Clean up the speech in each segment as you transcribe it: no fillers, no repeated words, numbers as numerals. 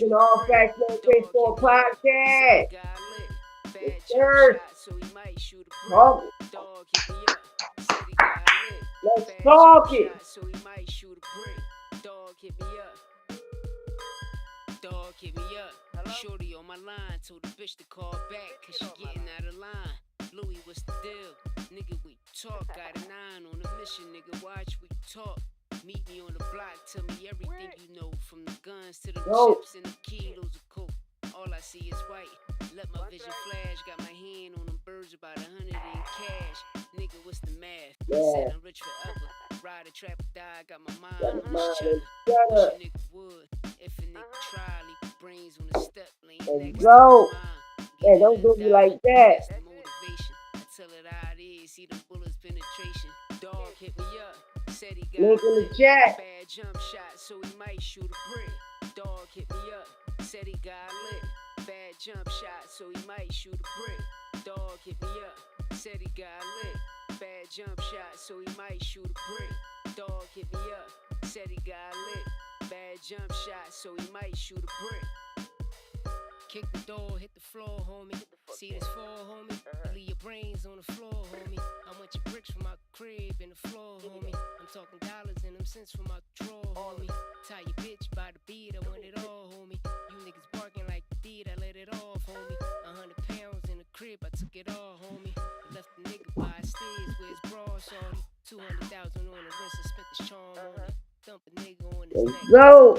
An all facts no baseball podcast. Third, talk it. Let's talk it. Dog hit me up. Shorty on my line told the bitch to call back cause she getting out of line. Louis, what's the deal? Nigga, we talk. Got a 9 on a mission, nigga. Watch we talk. Meet me on the block. Tell me everything you know. From the guns to the chips and the kilos of coke. All I see is white. Let my vision flash. Got my hand on them birds, about 100 in cash. Nigga, what's the math? Said I'm rich forever. Ride a trap or die. Got my mind on this cheddar. Wish a nigga would. If a nigga try, leave the brains on the step. Laying next to mine. Hey, don't do me like that. That's the motivation. I tell it how it is. See the bullets penetration. Dog hit me up. Said he got link in the chat. Bad jump shot, so he might shoot a brick. Dog hit me up. Said he got lit. Bad jump shot, so he might shoot a brick. Dog hit me up. Said he got lit. Bad jump shot, so he might shoot a brick. Dog hit me up. Said he got lit. Bad jump shot, so he might shoot a brick. Kick the door, hit the floor, homie. See this fall, homie? You leave your brains on the floor, homie. I want your bricks from my crib in the floor, homie. I'm talking dollars and them cents from my drawer, homie. Tie your bitch by the beat, I want it all, homie. You niggas barking like the deed, I let it off, homie. 100 pounds in the crib, I took it all, homie. I left the nigga by stairs with his bras on him. 200,000 on the wrist, I spent the charm on it. Dump a nigga on his neck. Go.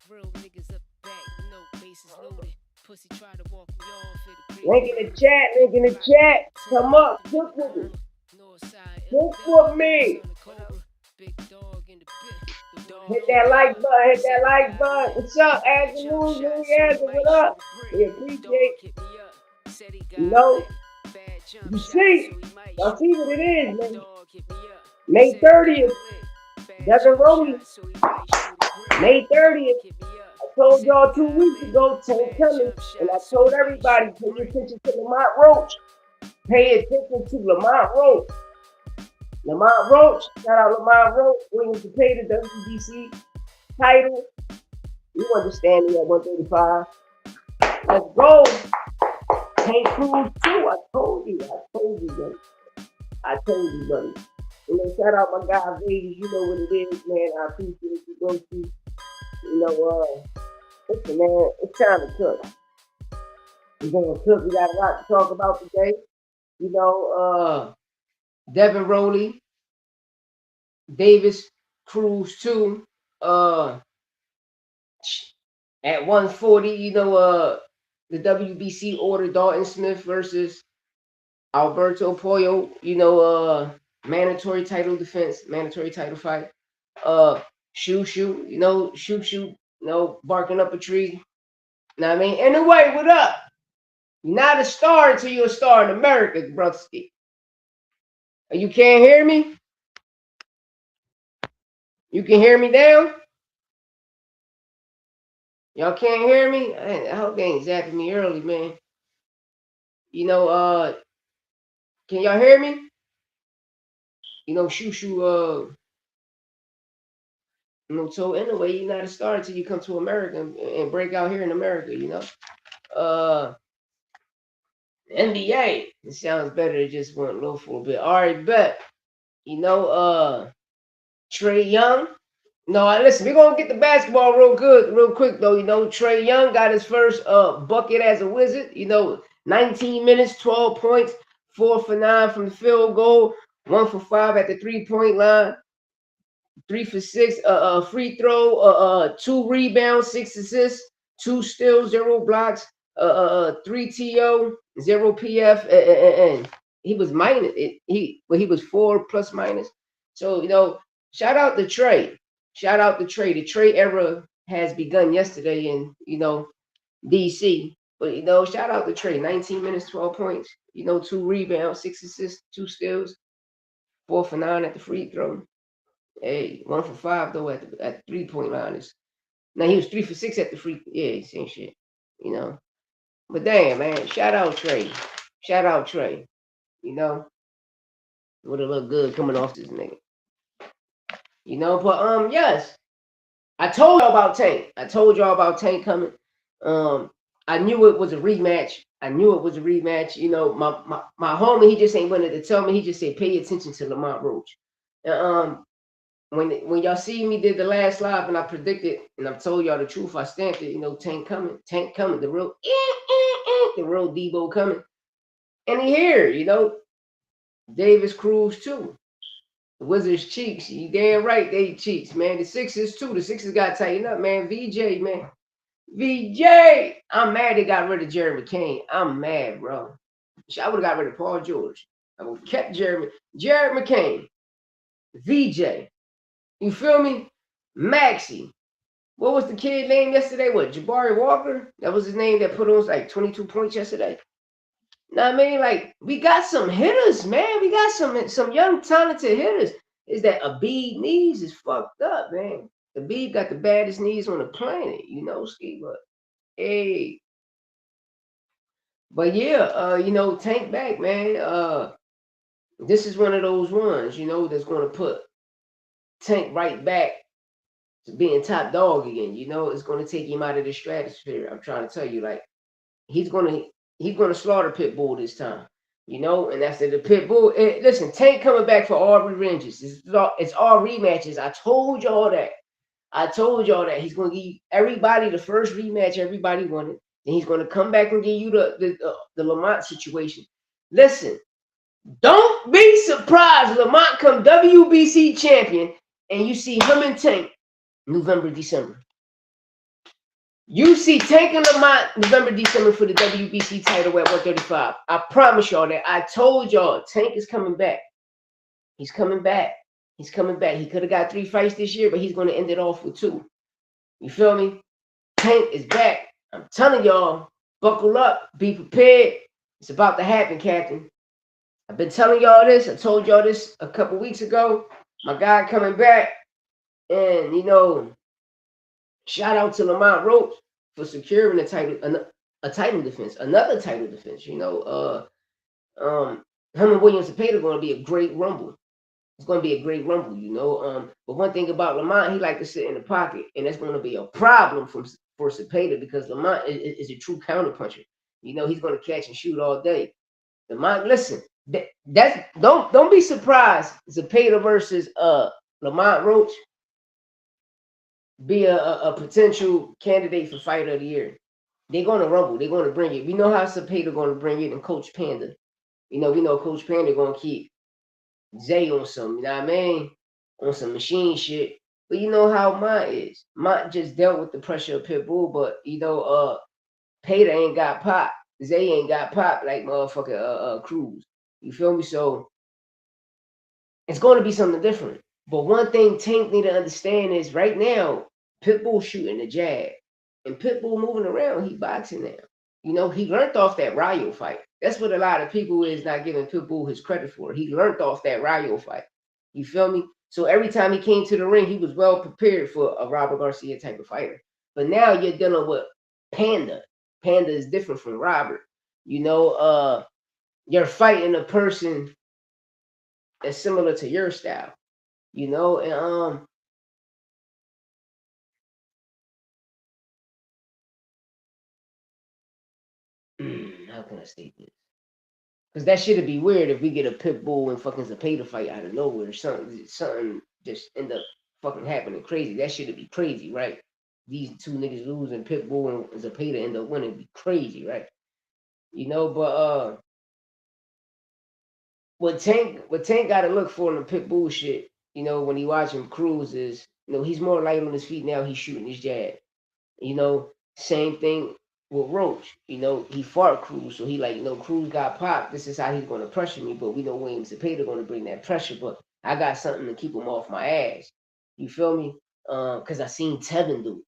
Real niggas up back, you know, bases loaded. Pussy try to walk me off at the Link in the chat, link in the chat. Come up, cook with me. Cook with me. Big dog in the pit. Hit that like button, hit that like button. What's up, Ashley? What up? We appreciate it. You know, you see, y'all see what it is, man. May 30th, Devin Rowley. May 30th. I told y'all 2 weeks ago, coming, and I told everybody, pay attention to Lamont Roach. Pay attention to Lamont Roach. Lamont Roach, shout out Lamont Roach, willing to pay the WBC title. You understand me at 135. Let's go. Haney Cruz too. I told you, buddy. And then shout out my guy Vegas. You know what it is, man. I appreciate you, go to. You know, listen, man, it's time to cook. We're gonna cook. We got a lot to talk about today. You know, Devin Rowley, DavisCruz too. At 140, you know, the WBC ordered Dalton Smith versus Alberto Pollo. You know, mandatory title defense, mandatory title fight. Shoot, you know, you know, barking up a tree. You know what I mean? Anyway, what up? You're not a star until you're a star in America, broski. You can't hear me? You can hear me now? Y'all can't hear me? I hope they ain't zapping me early, man. You know, can y'all hear me? You know, you know, so anyway, you're not a star until you come to America and break out here in America, you know. NBA. It sounds better. It just went low for a bit. All right, bet. You know, Trae Young. No, listen, we're gonna get the basketball real quick though. You know, Trae Young got his first bucket as a Wizard. You know, 19 minutes, 12 points, 4 for 9 from the field goal, 1 for 5 at the 3-point line, 3 for 6, free throw, 2 rebounds, 6 assists, 2 steals, 0 blocks, 3 TO, 0 PF, and he was minus. He was 4 plus minus. So you know, shout out to Trae. Shout out to Trae. The Trae era has begun yesterday in, you know, DC. But, you know, shout out to Trae. 19 minutes, 12 points. You know, 2 rebounds, 6 assists, 2 steals, 4 for 9 at the free throw. Hey, 1 for 5, though, at the 3-point line. Now, he was 3 for 6 at the free. Yeah, same shit. You know. But damn, man. Shout out Trae. Shout out Trae. You know. Would have looked good coming off this nigga. You know, but yes. I told y'all about Tank. I told y'all about Tank coming. I knew it was a rematch. I knew it was a rematch. You know, my homie, he just ain't wanted to tell me. He just said, pay attention to Lamont Roach. And, when y'all see me did the last live and I predicted and I told y'all the truth, I stamped it. You know, Tank coming, the real Debo coming, and he here. You know, DavisCruz too. The Wizards cheeks. You damn right they cheeks, man. The Sixers too. The Sixers got tightened up, man. VJ, man. VJ. I'm mad they got rid of Jerry McCain. I'm mad, bro. I would have got rid of Paul George. I would have kept Jared McCain. VJ. You feel me? Maxie. What was the kid name yesterday? What, Jabari Walker? That was his name that put on like 22 points yesterday. Know what I mean? Like, we got some hitters, man. We got some young, talented hitters. Is that Abid knees is fucked up, man. Abid got the baddest knees on the planet, you know, Ski, but hey. But yeah, you know, Tank back, man. This is one of those ones, you know, that's gonna put Tank right back to being top dog again. You know, it's gonna take him out of the stratosphere. I'm trying to tell you, like, he's gonna slaughter Pitbull this time. You know, and after the Pitbull, listen, Tank coming back for all revenges. It's all rematches. I told y'all that. He's gonna give everybody the first rematch everybody wanted. Then he's gonna come back and give you the Lamont situation. Listen, don't be surprised Lamont come WBC champion and you see him and Tank November, December. You see Tank and Lamont November, December for the WBC title at 135. I promise y'all that. I told y'all Tank is coming back. He's coming back. He could have got 3 fights this year, but he's going to end it off with 2. You feel me? Tank is back. I'm telling y'all, buckle up, be prepared. It's about to happen, Captain. I've been telling y'all this. I told y'all this a couple weeks ago. My guy coming back. And, you know, shout out to Lamont Roach for securing a title defense, another title defense. You know, him and Williams Cepeda are going to be a great rumble. It's going to be a great rumble, you know. But one thing about Lamont, he like to sit in the pocket, and that's going to be a problem for Cepeda because Lamont is a true counterpuncher. You know, he's going to catch and shoot all day. Lamont, listen, don't be surprised. Cepeda versus Lamont Roach be a potential candidate for fighter of the year. They're going to rumble. They're going to bring it. We know how Cepeda going to bring it, and Coach Panda. You know, we know Coach Panda going to keep Zay on some, you know what I mean? On some machine shit. But you know how Mont is. Mont just dealt with the pressure of Pitbull, but you know, Peta ain't got pop. Zay ain't got pop like motherfucker Cruz. You feel me? So it's going to be something different. But one thing Tank need to understand is right now, Pitbull shooting the jab. And Pitbull moving around, he boxing now. You know, he learned off that Rayo fight. That's what a lot of people is not giving Pitbull his credit for. He learned off that Rayo fight. You feel me? So every time he came to the ring, he was well prepared for a Robert Garcia type of fighter. But now you're dealing with Panda. Panda is different from Robert. You know, you're fighting a person that's similar to your style. You know, and how can I state this? Because that shit'd be weird if we get a Pitbull and fucking Cepeda fight out of nowhere. Something just end up fucking happening crazy. That shit'd be crazy, right? These two niggas losing, Pitbull and Cepeda end up winning, be crazy, right? You know, but what Tank got to look for in the Pitbull shit, you know, when he watching Cruz is, you know, he's more light on his feet now. He's shooting his jab. You know, same thing with Roach. You know, he fought Cruz, so he like, you know, Cruz got popped. This is how he's going to pressure me, but we know Williams Cepeda going to bring that pressure, but I got something to keep him off my ass. You feel me? Because I seen Tevin do.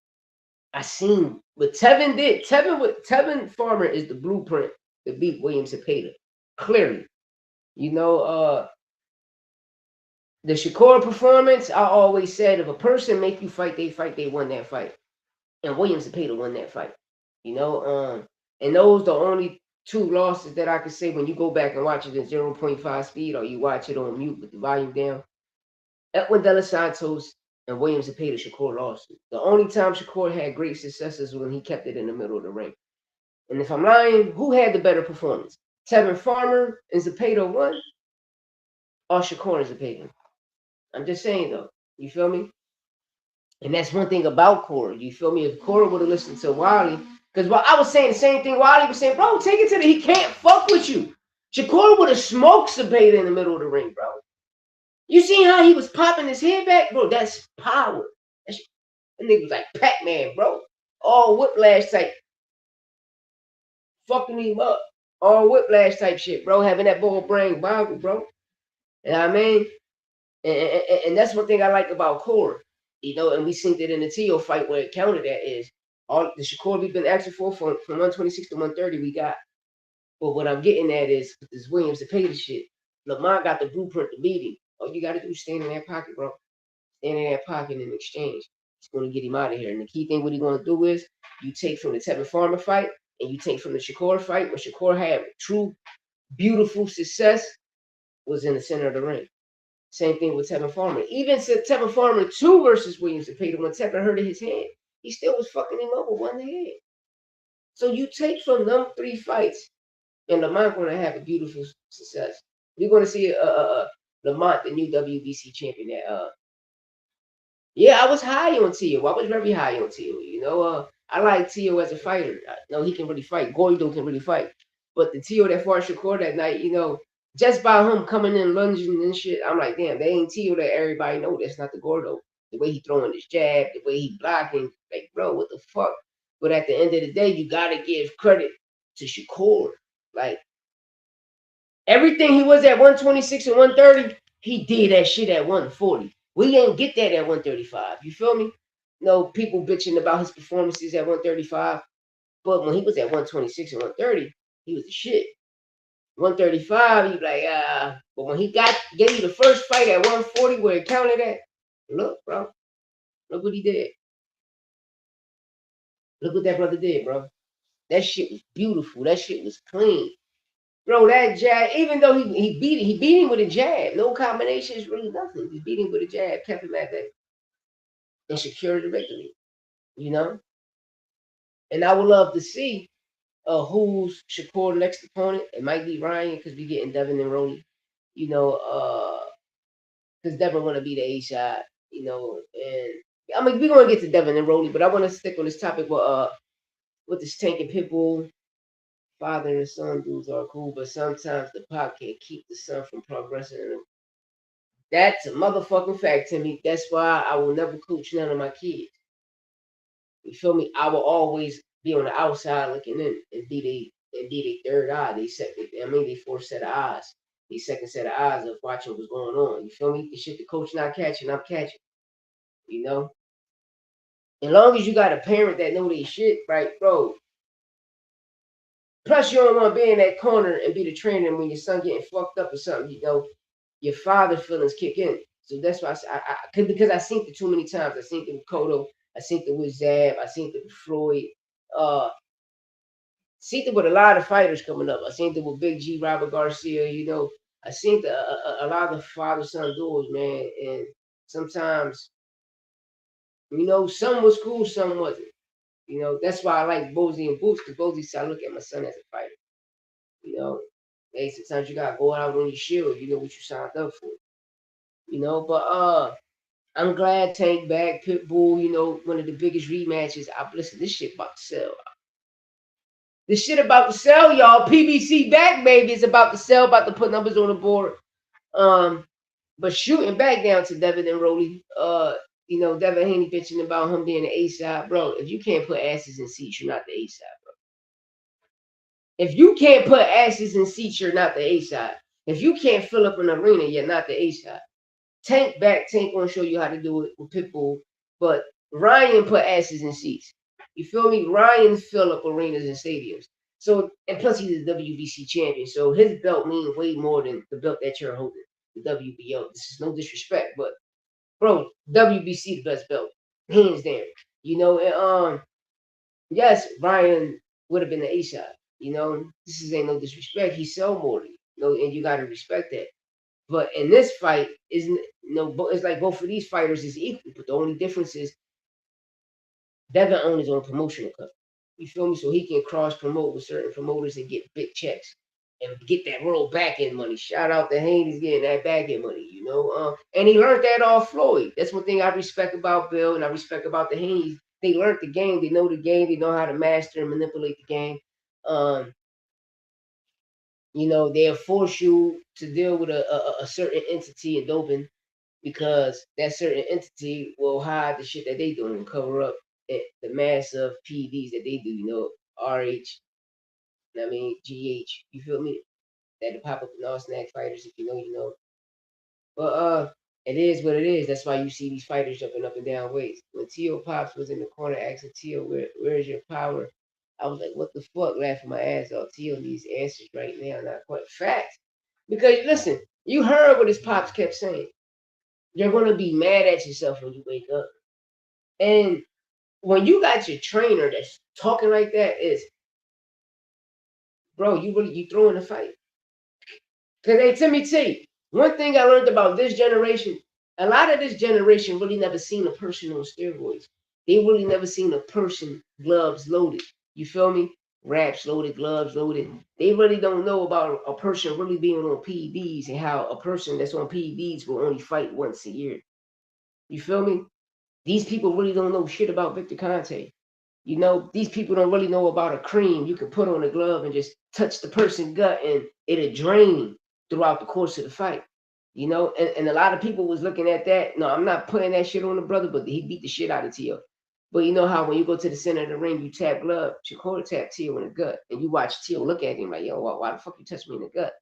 I seen what Tevin did. Tevin Farmer is the blueprint to beat Williams Cepeda. Clearly. You know, the Shakur performance, I always said, if a person make you fight, they won that fight. And Williams Cepeda won that fight. You know, and those the only 2 losses that I could say when you go back and watch it in 0.5 speed or you watch it on mute with the volume down. Edwin De Los Santos and Williams Zepeda Shakur lost it. The only time Shakur had great success is when he kept it in the middle of the ring. And if I'm lying, who had the better performance? Tevin Farmer and Zepeda won, or Shakur and Zepeda? I'm just saying though. You feel me? And that's one thing about Corey. You feel me? If Corey would have listened to Wiley, because while I was saying the same thing, Wiley was saying, bro, take it to the, he can't fuck with you. Shakur would have smoked Zepeda in the middle of the ring, bro. You seen how he was popping his head back? Bro, that's power. That nigga was like Pac-Man, bro. All whiplash type. Fucking him up. All whiplash type shit, bro. Having that ball brain boggle, bro. You know what I mean? And that's one thing I like about Corey. You know, and we seen that in the Tio fight where it counted that is all the Shakur we've been asking for from 126 to 130 we got. But what I'm getting at is this Williams to pay the shit. Lamont got the blueprint to beat him. All you got to do is stand in that pocket, bro. Stand in that pocket in exchange. It's going to get him out of here. And the key thing what he's going to do is you take from the Tevin Farmer fight and you take from the Shakur fight. When Shakur had true, beautiful success was in the center of the ring. Same thing with Tevin Farmer. Even Tevin Farmer 2 versus Williams Zepeda, when Tevin hurt his hand, he still was fucking him up with one hand. So you take from them 3 fights, and Lamont going to have a beautiful success. You're going to see Lamont, the new WBC champion. Yeah, I was high on Tio. I was very high on Tio. You know, I like Tio as a fighter. I know he can really fight. Gordo can really fight. But the Tio that fought Shakur that night, you know, just by him coming in lunging and shit, I'm like, damn, they ain't Tio that everybody know. That's not the Gordo. The way he throwing his jab, the way he blocking, like, bro, what the fuck? But at the end of the day, you gotta give credit to Shakur. Like, everything he was at 126 and 130, he did that shit at 140. We ain't get that at 135. You feel me? No people bitching about his performances at 135. But when he was at 126 and 130, he was the shit. 135, he like, but when he gave you the first fight at 140 where it counted at, look, bro. Look what he did. Look what that brother did, bro. That shit was beautiful. That shit was clean. Bro, that jab, even though he beat him with a jab. No combinations, really nothing. He beat him with a jab, kept him at that, and secured the victory. You know? And I would love to see who's Shakur next opponent. It might be Ryan because we getting Devin and Rolly. You know, because Devin want to be the A shot. You know, and I mean we're gonna get to Devin and Rolly, but I want to stick on this topic with this Tank and Pitbull. Father and son dudes are cool, but sometimes the pop can't keep the son from progressing. That's a motherfucking fact to me. That's why I will never coach none of my kids. You feel me? I will always be on the outside looking in and be the third eye. They fourth set of eyes. The second set of eyes of watching what's going on. You feel me? The shit the coach not catching, I'm catching. You know? As long as you got a parent that know their shit, right, bro. Plus, you don't want to be in that corner and be the trainer when your son getting fucked up or something. You know, your father feelings kick in. So that's why because I seen it too many times. I seen it with Cotto. I seen it with Zab. I seen it with Floyd. Seen it with a lot of fighters coming up. I seen it with Big G, Robert Garcia. You know, I seen a lot of father-son duels, man. And sometimes, you know, some was cool, some wasn't. You know, that's why I like Bozy and Boots, because Bozy said I look at my son as a fighter. You know, hey, sometimes you gotta go out on your shield. You know what you signed up for. You know, but I'm glad Tank back, Pitbull. You know, one of the biggest rematches. Listen, this shit about to sell. This shit about to sell, y'all. PBC back, baby. It's about to sell. About to put numbers on the board. But shooting back down to Devin and Rolly. You know, Devin Haney bitching about him being the A side, bro. If you can't put asses in seats, you're not the A side, bro. If you can't put asses in seats, you're not the A side. If you can't fill up an arena, you're not the A side. Tank gonna show you how to do it with Pitbull. But Ryan put asses in seats. You feel me? Ryan fill up arenas and stadiums. So, and plus he's a WBC champion. So his belt means way more than the belt that you're holding, the WBO. This is no disrespect, but bro, WBC the best belt, hands down. You know, and yes, Ryan would have been the A side. You know, this ain't no disrespect. He sell more than you know, and you gotta respect that. But in this fight, isn't it's like both of these fighters is equal. But the only difference is Devin owns his own promotional company. You feel me? So he can cross promote with certain promoters and get big checks and get that real back end money. Shout out to Haney's getting that back end money, and he learned that off Floyd. That's one thing I respect about Bill and I respect about the Haney's. They learned the game. They know the game. They know how to master and manipulate the game. They'll force you to deal with a certain entity in doping because that certain entity will hide the shit that they do and cover up the massive PDs that they do, RH, GH, you feel me? That pop up in all snack fighters, if you know, you know. But it is what it is. That's why you see these fighters jumping up and down weights. When Tio Pops was in the corner asking Tio, where's your power? I was like, what the fuck, laughing my ass off. Tio needs answers right now, not quite facts. Because listen, you heard what his pops kept saying. You're gonna be mad at yourself when you wake up. And when you got your trainer that's talking like that, is bro, you throwing a fight. Cause hey, let me tell you, one thing I learned about this generation, a lot of this generation really never seen a person on steroids. They really never seen a person gloves loaded. You feel me? Wraps loaded, gloves loaded. They really don't know about a person really being on PEDs and how a person that's on PEDs will only fight once a year. You feel me? These people really don't know shit about Victor Conte. These people don't really know about a cream you can put on a glove and just touch the person's gut and it'll drain throughout the course of the fight. And a lot of people was looking at that. No, I'm not putting that shit on the brother, but he beat the shit out of Tio. But you know how when you go to the center of the ring, you tap glove, Shakur tap Tio in the gut, and you watch Tio look at him like, yo, why the fuck you touch me in the gut?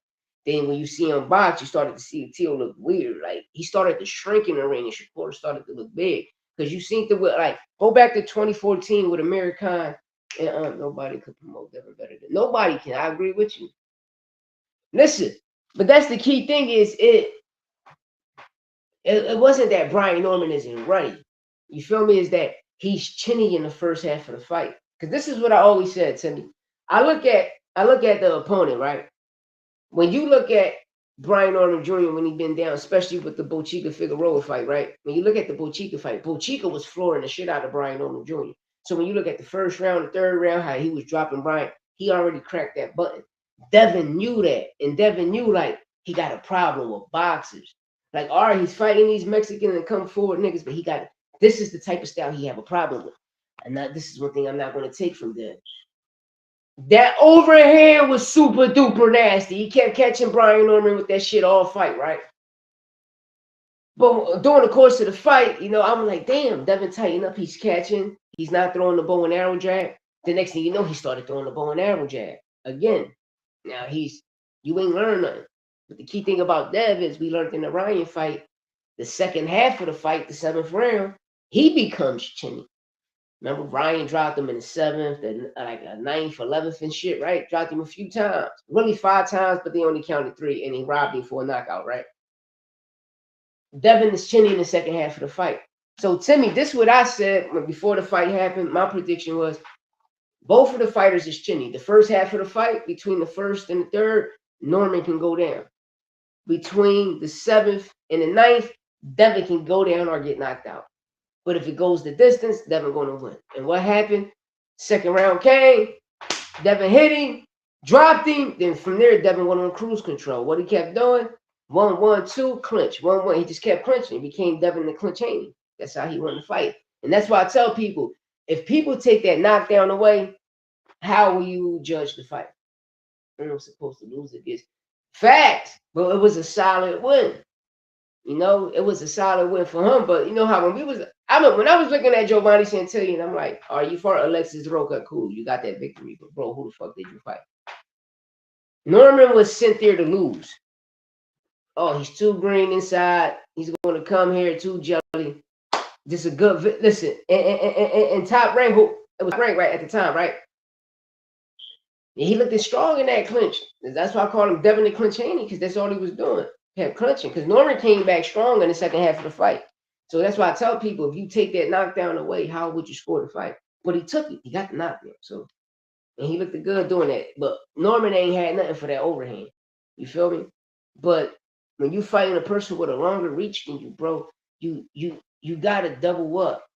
Then when you see him box, you started to see Tio look weird. Like he started to shrink in the ring and Shakur started to look big. Because you seen go back to 2014 with Amir Khan, and nobody could promote Devin better than nobody can. I agree with you. Listen, but that's the key thing is it wasn't that Brian Norman isn't ready. You feel me? Is that he's chinny in the first half of the fight. Because this is what I always said, Timmy. I look at the opponent, right? When you look at Brian Norman Jr. when he been down, especially with the Bochica Figueroa fight, right? When you look at the Bochica fight, Bochica was flooring the shit out of Brian Norman Jr. So when you look at the first round, the third round, how he was dropping Brian, he already cracked that button. Devin knew that, and Devin knew he got a problem with boxers. All right, he's fighting these Mexicans and come forward niggas, but this is the type of style he have a problem with. And this is one thing I'm not going to take from Devin. That overhand was super duper nasty. He kept catching Brian Norman with that shit all fight, right? But during the course of the fight, I'm like, damn, Devin tighten up. He's catching. He's not throwing the bow and arrow jab. The next thing you know, he started throwing the bow and arrow jab again. Now you ain't learned nothing. But the key thing about Dev is we learned in the Ryan fight, the second half of the fight, the 7th round, he becomes chinny. Remember, Ryan dropped him in the 7th, and like a 9th, 11th and shit, right? Dropped him a few times. Really 5 times, but they only counted 3, and he robbed him for a knockout, right? Devin is chinny in the second half of the fight. So, Timmy, this is what I said before the fight happened. My prediction was both of the fighters is chinny. The first half of the fight, between the first and the third, Norman can go down. Between the 7th and the 9th, Devin can go down or get knocked out. But if it goes the distance, Devin going to win. And what happened? Second round came. Devin hit him, dropped him. Then from there, Devin went on cruise control. What he kept doing? 1-1-2, clinch. 1-1. He just kept clinching. He became Devin the clinch Haney. That's how he won the fight. And that's why I tell people, if people take that knockdown away, how will you judge the fight? I'm supposed to lose against facts. But it was a solid win. It was a solid win for him. But you know how when I was looking at Giovanni Santillan, I'm like, are you for Alexis Roca? Cool, you got that victory. But bro, who the fuck did you fight? Norman was sent there to lose. Oh, he's too green inside. He's going to come here too jelly. This is a good listen. And top rank, it was ranked right at the time, right? And he looked strong in that clinch. That's why I call him Devin the Clinch Haney, because that's all he was doing. Kept clinching. Because Norman came back strong in the second half of the fight. So that's why I tell people, if you take that knockdown away, how would you score the fight? But he took it. He got the knockdown. So, and he looked good doing that. But Norman ain't had nothing for that overhand. You feel me? But when you fighting a person with a longer reach than you, bro, you gotta double up.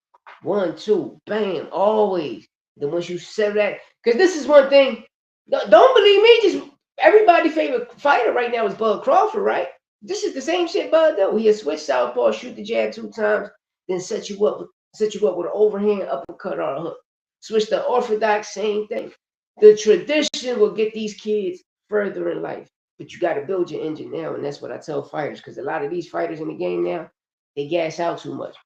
1, 2, bam, always. Then once you settle that, because this is one thing. Don't believe me. Just everybody's favorite fighter right now is Bud Crawford, right? This is the same shit Bud do. He'll switch southpaw, shoot the jab 2 times, then set you up with an overhand uppercut or a hook. Switch the orthodox, same thing. The tradition will get these kids further in life, but you got to build your engine now, and that's what I tell fighters. Because a lot of these fighters in the game now, they gas out too much.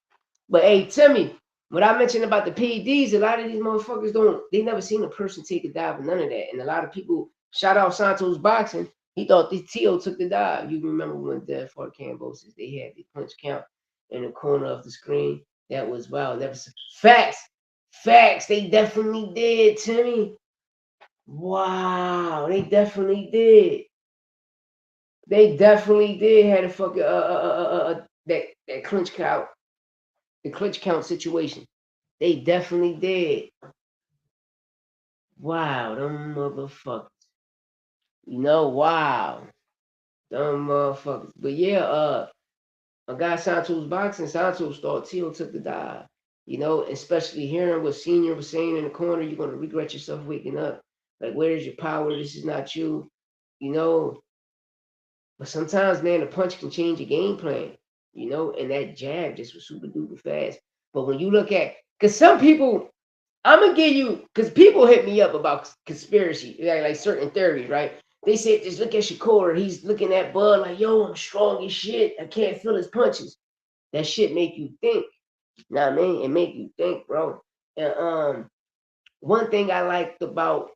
But hey, Timmy, what I mentioned about the PEDs, a lot of these motherfuckers they never seen a person take a dive or none of that. And a lot of people, shout out Santos Boxing, he thought the Tio took the dive. You remember when Dev fought Cambosis, they had the punch count in the corner of the screen. That was wild. Facts. They definitely did, Timmy. Wow, they definitely did. They definitely did had a fucking that clinch count. The clutch count situation. They definitely did. Wow, them motherfuckers. Wow. Them motherfuckers. But yeah, a guy Santos Boxing, Santos thought Tio took the dive. Especially hearing what Senior was saying in the corner, you're gonna regret yourself waking up. Like, where's your power? This is not you. But sometimes, man, a punch can change your game plan. And that jab just was super duper fast. But when you look at, because some people, I'm gonna give you, because people hit me up about conspiracy, like certain theories, right? They said, just look at Shakur. He's looking at Bud like, yo, I'm strong as shit. I can't feel his punches. That shit make you think. Know what I mean? It make you think, bro. And one thing I liked about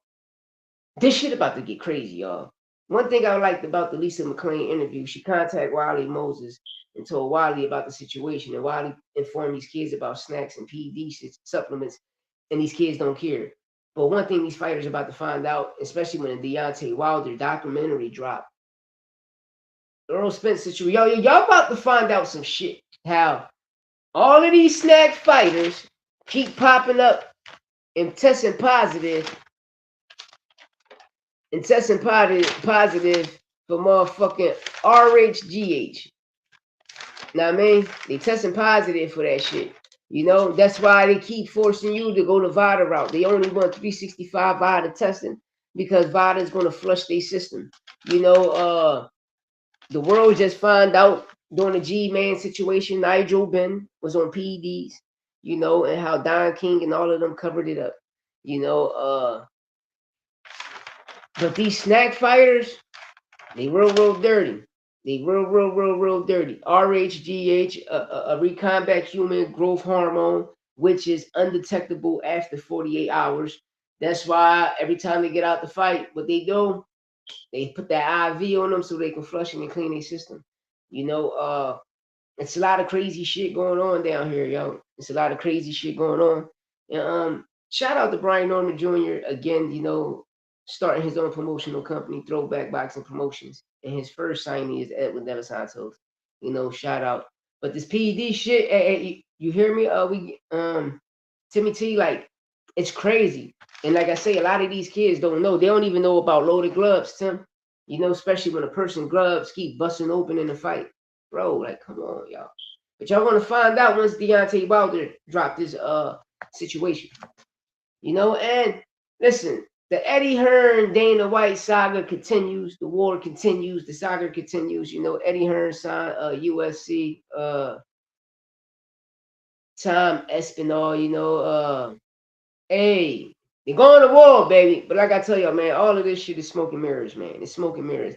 this shit about to get crazy, y'all. One thing I liked about the Lisa McLean interview, she contacted Wiley Moses and told Wiley about the situation, and Wiley informed these kids about snacks and PED supplements, and these kids don't care. But one thing these fighters are about to find out, especially when the Deontay Wilder documentary dropped, Earl Spence situation, y'all about to find out some shit. How all of these snack fighters keep popping up and testing positive for motherfucking RHGH. Know what I mean? They testing positive for that shit. That's why they keep forcing you to go the VADA route. They only want 365 VADA testing because VADA is going to flush their system. The world just found out during the G-Man situation, Nigel Benn was on PEDs, and how Don King and all of them covered it up. But these snack fighters, they real dirty. They real dirty. RHGH, a recombinant human growth hormone, which is undetectable after 48 hours. That's why every time they get out the fight, what they do, they put that IV on them so they can flush and clean their system. It's a lot of crazy shit going on down here, yo. It's a lot of crazy shit going on. And shout out to Brian Norman Jr. again, starting his own promotional company, Throwback Boxing Promotions. And his first signing is Edwin Devin Santos. Shout out. But this PED shit, you hear me? Timmy T, like, it's crazy. And like I say, a lot of these kids don't know. They don't even know about loaded gloves, Tim. Especially when a person's gloves keep busting open in the fight. Bro, like, come on, y'all. But y'all gonna find out once Deontay Wilder dropped this situation. And listen, the Eddie Hearn, Dana White saga continues. The war continues. The saga continues. Eddie Hearn signed UFC. Tom Espinal, hey, they're going to war, baby. But like I tell y'all, man, all of this shit is smoke and mirrors, man. It's smoke and mirrors.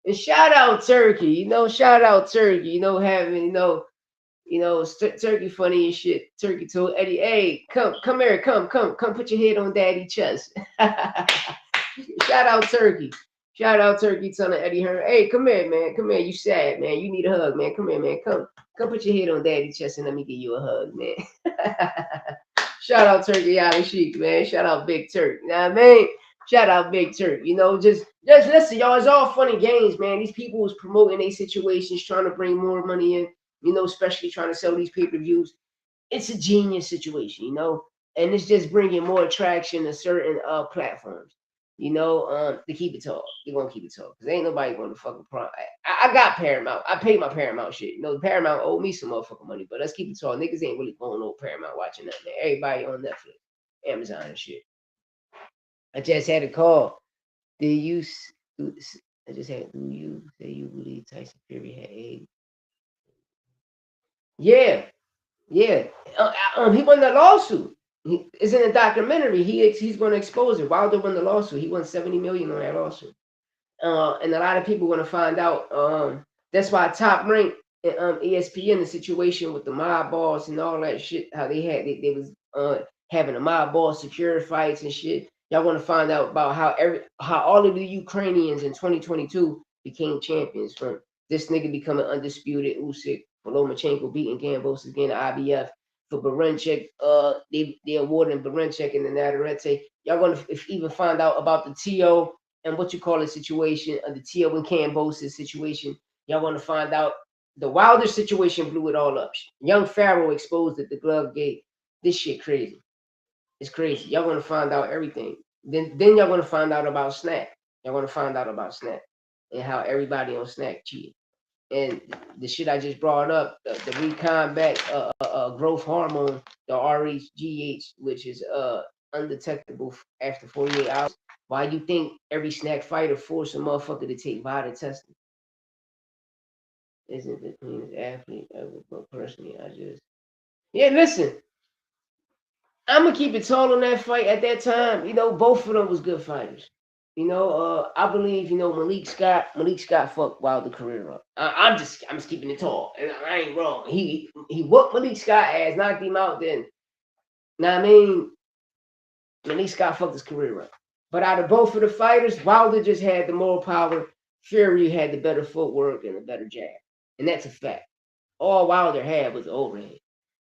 And shout out Turkey, shout out Turkey, having, Turkey funny as shit. Turkey told Eddie, hey, come here, come put your head on daddy's chest. Shout out Turkey. Shout out Turkey telling Eddie Hearn, hey, come here, man. Come here. You sad, man. You need a hug, man. Come here, man. Come put your head on daddy's chest and let me give you a hug, man. Shout out Turkey Ali Sheik, man. Shout out Big Turk. You know what I mean? Shout out Big Turk. Just listen, y'all. It's all fun and games, man. These people was promoting their situations, trying to bring more money in, especially trying to sell these pay-per-views. It's a genius situation, and it's just bringing more attraction to certain platforms. To keep it tall. They're gonna keep it tall. Cause ain't nobody going to fucking prime. I got Paramount. I paid my Paramount shit. Paramount owe me some motherfucking money, but let's keep it tall. Niggas ain't really going on Paramount watching that, man. Everybody on Netflix, Amazon and shit. I just had a call. Do you I just had do you say you believe Tyson Fury had AIDS? Yeah, yeah. He won the lawsuit. It's in a documentary. He's going to expose it. Wilder won the lawsuit. He won $70 million on that lawsuit. And a lot of people going to find out. That's why Top Rank and ESPN, the situation with the mob boss and all that shit, how they was having a mob boss secure fights and shit. Y'all want to find out about how all of the Ukrainians in 2022 became champions from this nigga becoming undisputed Usyk, for Lomachenko beating Gambos again, IBF. For Barenchek, they awarding Barenchek and the Navarrete. Y'all gonna even find out about the TO and what you call the situation of the TO and Cambosis situation. Y'all want to find out the Wilder situation blew it all up. Young Pharaoh exposed at the glove gate. This shit crazy. It's crazy. Y'all want to find out everything. Then y'all going to find out about Snack. Y'all going to find out about Snack and how everybody on Snack cheated. And the shit I just brought up, the recombat growth hormone, the RHGH, which is undetectable after 48 hours. Why you think every Snack fighter forced a motherfucker to take body testing? Isn't the cleanest athlete ever, but personally, listen, I'm gonna keep it tall on that fight at that time. Both of them was good fighters. I believe, Malik Scott fucked Wilder career up. I'm just keeping it tall. And I ain't wrong. He whooped Malik Scott ass, knocked him out then. Now I mean, Malik Scott fucked his career up. But out of both of the fighters, Wilder just had the more power. Fury had the better footwork and the better jab. And that's a fact. All Wilder had was overhead.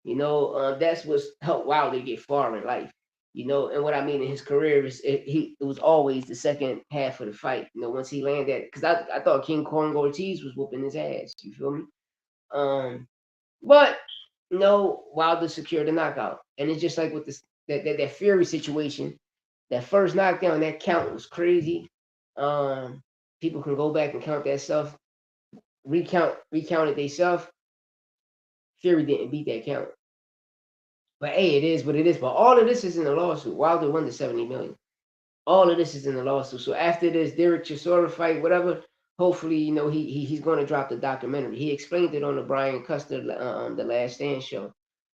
That's what's helped Wilder get far in life. And what I mean in his career is it was always the second half of the fight. Once he landed, because I thought King Kong Ortiz was whooping his ass. You feel me? But Wilder secured the knockout, and it's just like with this that Fury situation. That first knockdown, that count was crazy. People can go back and count that stuff, recount it themselves. Fury didn't beat that count. But hey, it is what it is. But all of this is in the lawsuit. Wilder won the $70 million. All of this is in the lawsuit. So after this Derek Chisora fight, whatever, hopefully, he's going to drop the documentary. He explained it on the Brian Custer, the Last Stand show.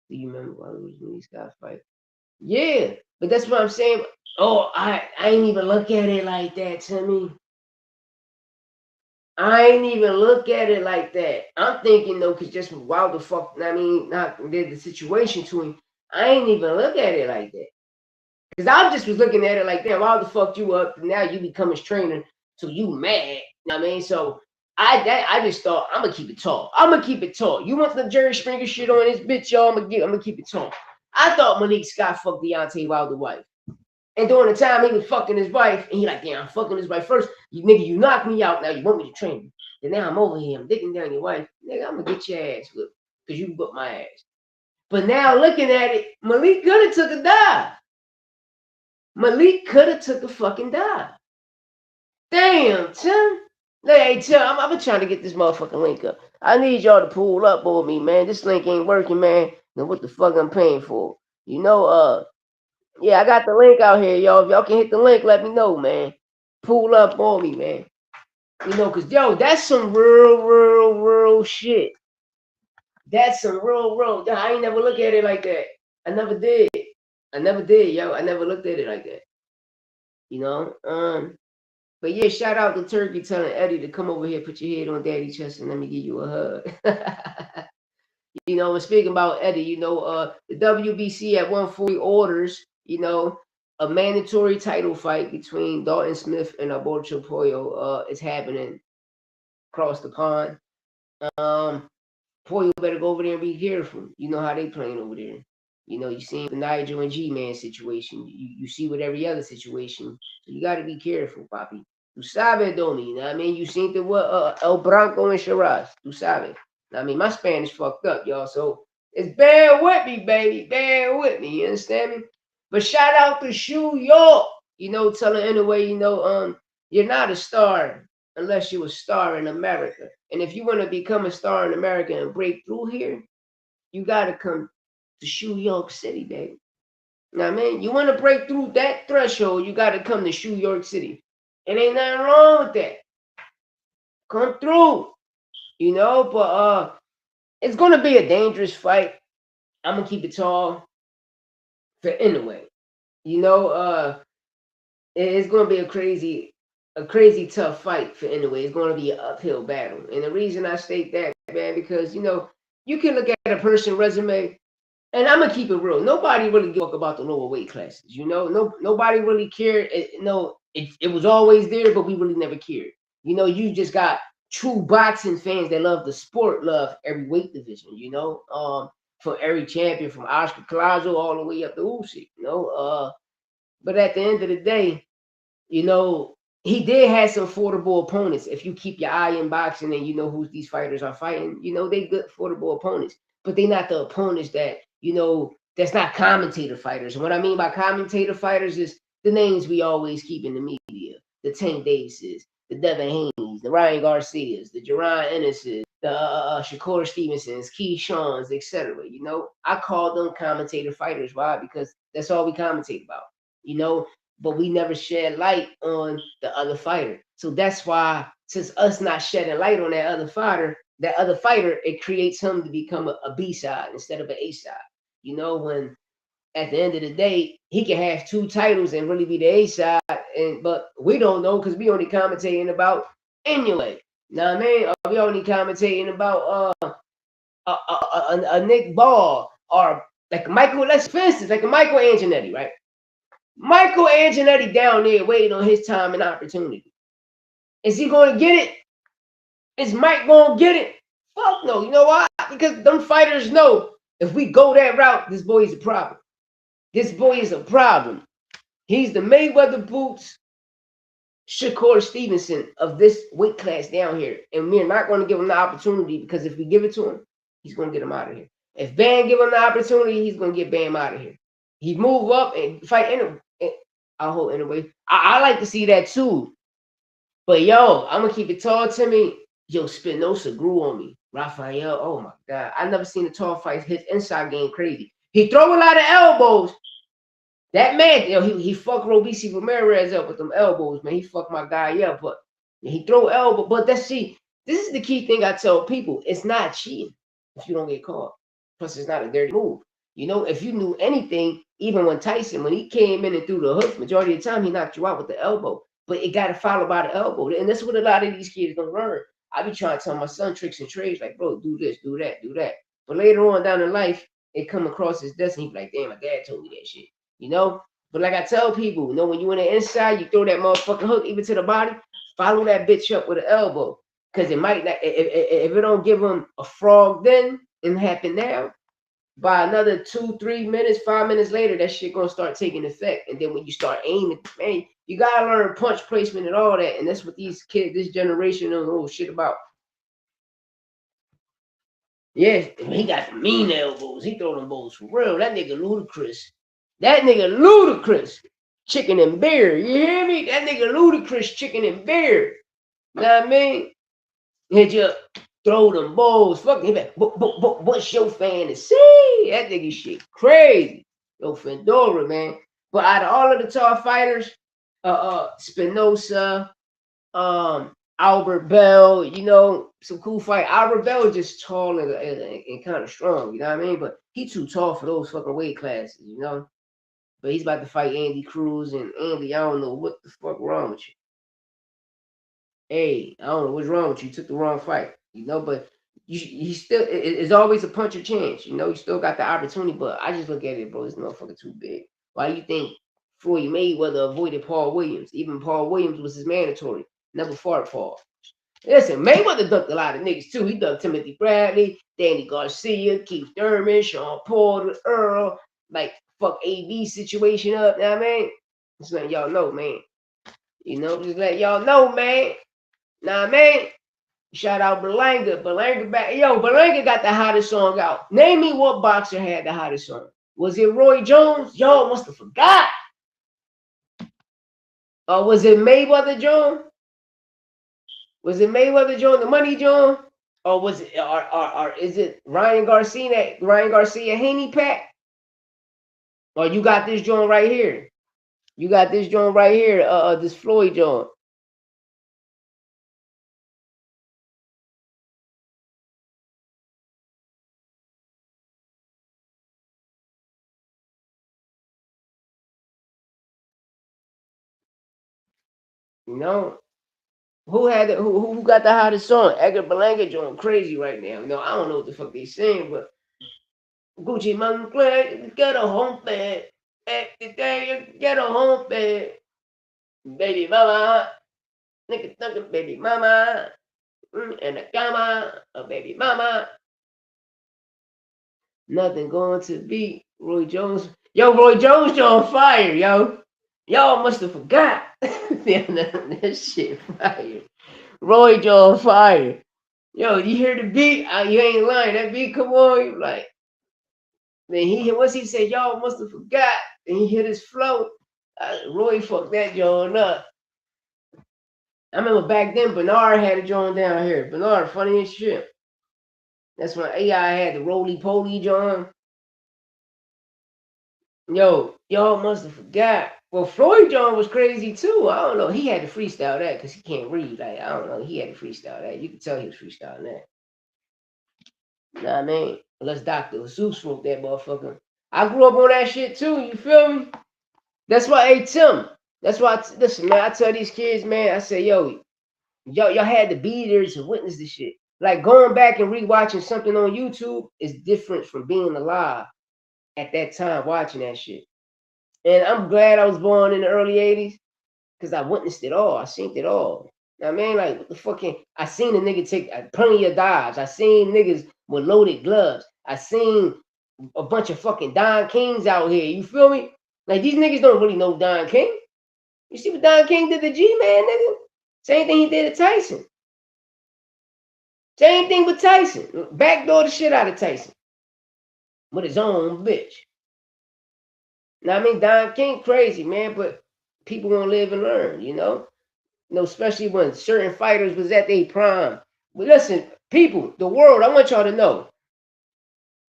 Do you remember Wilder was when Scott fight? Yeah, but that's what I'm saying. Oh, I ain't even look at it like that, Timmy. I ain't even look at it like that. I'm thinking though, because just Wilder not did the situation to him. I ain't even look at it like that. Because I just was looking at it like, damn, Wilder fucked you up. Now you become his trainer, so you mad. You know what I mean? So I just thought, I'm gonna keep it tall. I'm gonna keep it tall. You want the Jerry Springer shit on this bitch, y'all? I'm gonna keep it tall. I thought Malik Scott fucked Deontay Wilder's wife. And during the time he was fucking his wife, and he like, damn, I'm fucking his wife first. You knocked me out. Now you want me to train you. And now I'm over here. I'm digging down your wife. Nigga, I'm gonna get your ass whipped because you whipped my ass. But now looking at it, Malik could have took a dive. Malik could have took a fucking dive. Damn, Tim. Hey, Tim, I've been trying to get this motherfucking link up. I need y'all to pull up on me, man. This link ain't working, man. Then what the fuck I'm paying for? Yeah, I got the link out here, y'all. If y'all can hit the link, let me know, man. Pull up on me, man. Because, that's some real shit. That's some real. I ain't never look at it like that. I never did, yo. I never looked at it like that. But yeah, shout out to Turkey telling Eddie to come over here, put your head on Daddy's chest, and let me give you a hug. And speaking about Eddie, the WBC at 140 orders, a mandatory title fight between Dalton Smith and Alberto Pollo is happening across the pond. Pollo better go over there and be careful. You know how they playing over there. You seen the Nigel and G-Man situation. You see with every other situation. So you got to be careful, papi. Tu sabe, Domi. You know what I mean? You seen the what El Bronco and Shiraz. Tu sabe. I mean, my Spanish fucked up, y'all. So it's bear with me, baby. Bear with me. You understand me? But shout out to Shoe York. Tell her anyway, you're not a star unless you're a star in America. And if you want to become a star in America and break through here, you gotta come to New York City, baby. You know what I mean? You want to break through that threshold, you gotta come to New York City. And ain't nothing wrong with that. Come through, but it's gonna be a dangerous fight. I'm gonna keep it tall for anyway. You know, it's gonna be a crazy tough fight for anyway. It's gonna be an uphill battle. And the reason I state that, man, because you can look at a person's resume, and I'm gonna keep it real. Nobody really give a fuck about the lower weight classes. Nobody really cared. It was always there, but we really never cared. You just got true boxing fans that love the sport, love every weight division. From every champion, from Oscar Collazo all the way up to Usyk. But at the end of the day, he did have some affordable opponents. If you keep your eye in boxing and you know who these fighters are fighting, they good affordable opponents. But they not the opponents that, that's not commentator fighters. And what I mean by commentator fighters is the names we always keep in the media. The Tank Davises, the Devin Haneys, the Ryan Garcias, the Jerron Ennises, the Shakur Stevensons, Keyshawn's, etc. I call them commentator fighters. Why? Because that's all we commentate about. But we never shed light on the other fighter. So that's why, since us not shedding light on that other fighter, it creates him to become a B-side instead of an A-side. When at the end of the day, he can have 2 titles and really be the A-side, but we don't know because we only commentating about anyway. Know what I mean? We only commentating about a Nick Ball or like Michael, let's for instance, like a Michael Antonetti, right? Michael Antonetti down there waiting on his time and opportunity. Is he going to get it? Is Mike going to get it? Fuck no. You know why? Because them fighters know if we go that route, this boy is a problem. This boy is a problem. He's the Mayweather Boots, Shakur Stevenson of this weight class down here. And we're not going to give him the opportunity because if we give it to him, he's going to get him out of here. If Bam give him the opportunity, he's going to get Bam out of here. He move up and fight anyway. I hope anyway. I like to see that too. But yo, I'm gonna keep it tall, Timmy. Yo, Spinoza grew on me. Rafael, oh my God. I never seen a tall fight. His inside game crazy. He throw a lot of elbows. That man, he fucked Robeisy Ramirez up with them elbows, man. He fucked my guy up, but he throw elbow. But this is the key thing I tell people. It's not cheating if you don't get caught. Plus, it's not a dirty move. If you knew anything, even when Tyson, when he came in and threw the hooks, majority of the time he knocked you out with the elbow. But it got to follow by the elbow. And that's what a lot of these kids don't learn. I be trying to tell my son tricks and trades, like, bro, do this, do that, do that. But later on down in life, it come across his desk and he be like, damn, my dad told me that shit. But like I tell people, when you in the inside, you throw that motherfucking hook even to the body, follow that bitch up with an elbow. Because it might not, if it don't give him a frog then and happen now, by another 2, 3 minutes, 5 minutes later, that shit gonna start taking effect. And then when you start aiming, man, you gotta learn punch placement and all that. And that's what these kids, this generation, don't know shit about. Yeah, he got the mean elbows. He throw them balls for real. That nigga ludicrous. Chicken and beer. You hear me? That nigga ludicrous chicken and beer. Know what I mean? Hit you up. Throw them balls. Fuck him. What's your fantasy? That nigga shit crazy. Yo, Fedora, man. But out of all of the tall fighters, Spinoza, Albert Bell, some cool fight. Albert Bell is just tall and kind of strong, you know what I mean? But he too tall for those fucking weight classes, But he's about to fight Andy Cruz, and Andy, I don't know what the fuck wrong with you. Hey, I don't know what's wrong with you. You took the wrong fight. But he still, it's always a puncher chance. You still got the opportunity, but I just look at it, bro. This motherfucker too big. Why you think Floyd Mayweather avoided Paul Williams? Even Paul Williams was his mandatory. Never fought Paul. Listen, Mayweather ducked a lot of niggas too. He ducked Timothy Bradley, Danny Garcia, Keith Thurman, Sean Paul, Earl, like fuck AB situation up. You know what I mean? Just letting y'all know, man. Just let y'all know, man. Nah, man. Shout out Berlanga. Berlanga back. Yo, Berlanga got the hottest song out. Name me what boxer had the hottest song. Was it Roy Jones? Y'all must have forgot. Was it Mayweather John? Was it Mayweather John, the money John? Or was it or is it Ryan Garcia Haney pack? Or you got this joint right here. You got this joint right here, this Floyd joint. You know? Who got the hottest song? Edgar Berlanga joint crazy right now. No, I don't know what the fuck they saying, but Gucci Moncler, get a home bed. Get a home bed. Baby mama. Nigga, baby mama. And a cama, a baby mama. Nothing going to beat Roy Jones. Yo, Roy Jones on fire, yo. Y'all must have forgot. That shit fire. Roy Jones fire. Yo, you hear the beat? You ain't lying. That beat come on. You like, then once he said, y'all must have forgot, and he hit his flow. Roy fucked that joint up. I remember back then Bernard had a joint down here. Bernard, funny as shit. That's when AI had the roly poly joint. Yo, y'all must have forgot. Well, Floyd John was crazy too. I don't know. He had to freestyle that because he can't read. Like, I don't know. He had to freestyle that. You could tell he was freestyling that. You know what I mean? Unless Dr. Zeus smoked that motherfucker. I grew up on that shit too. You feel me? That's why, hey, Tim. That's why, listen, man, I tell these kids, man, I say, yo, y'all had to be there to witness this shit. Like, going back and rewatching something on YouTube is different from being alive at that time watching that shit. And I'm glad I was born in the early 80s because I witnessed it all. I seen it all. I mean, like, what the fucking, I seen a nigga take plenty of dives. I seen niggas with loaded gloves. I seen a bunch of fucking Don Kings out here. You feel me? Like, these niggas don't really know Don King. You see what Don King did to G-Man, nigga? Same thing he did to Tyson. Same thing with Tyson. Backdoor the shit out of Tyson. With his own bitch. Now, I mean, Don King crazy, man, but people want to live and learn, you know? Especially when certain fighters was at their prime. But listen, people, the world, I want y'all to know.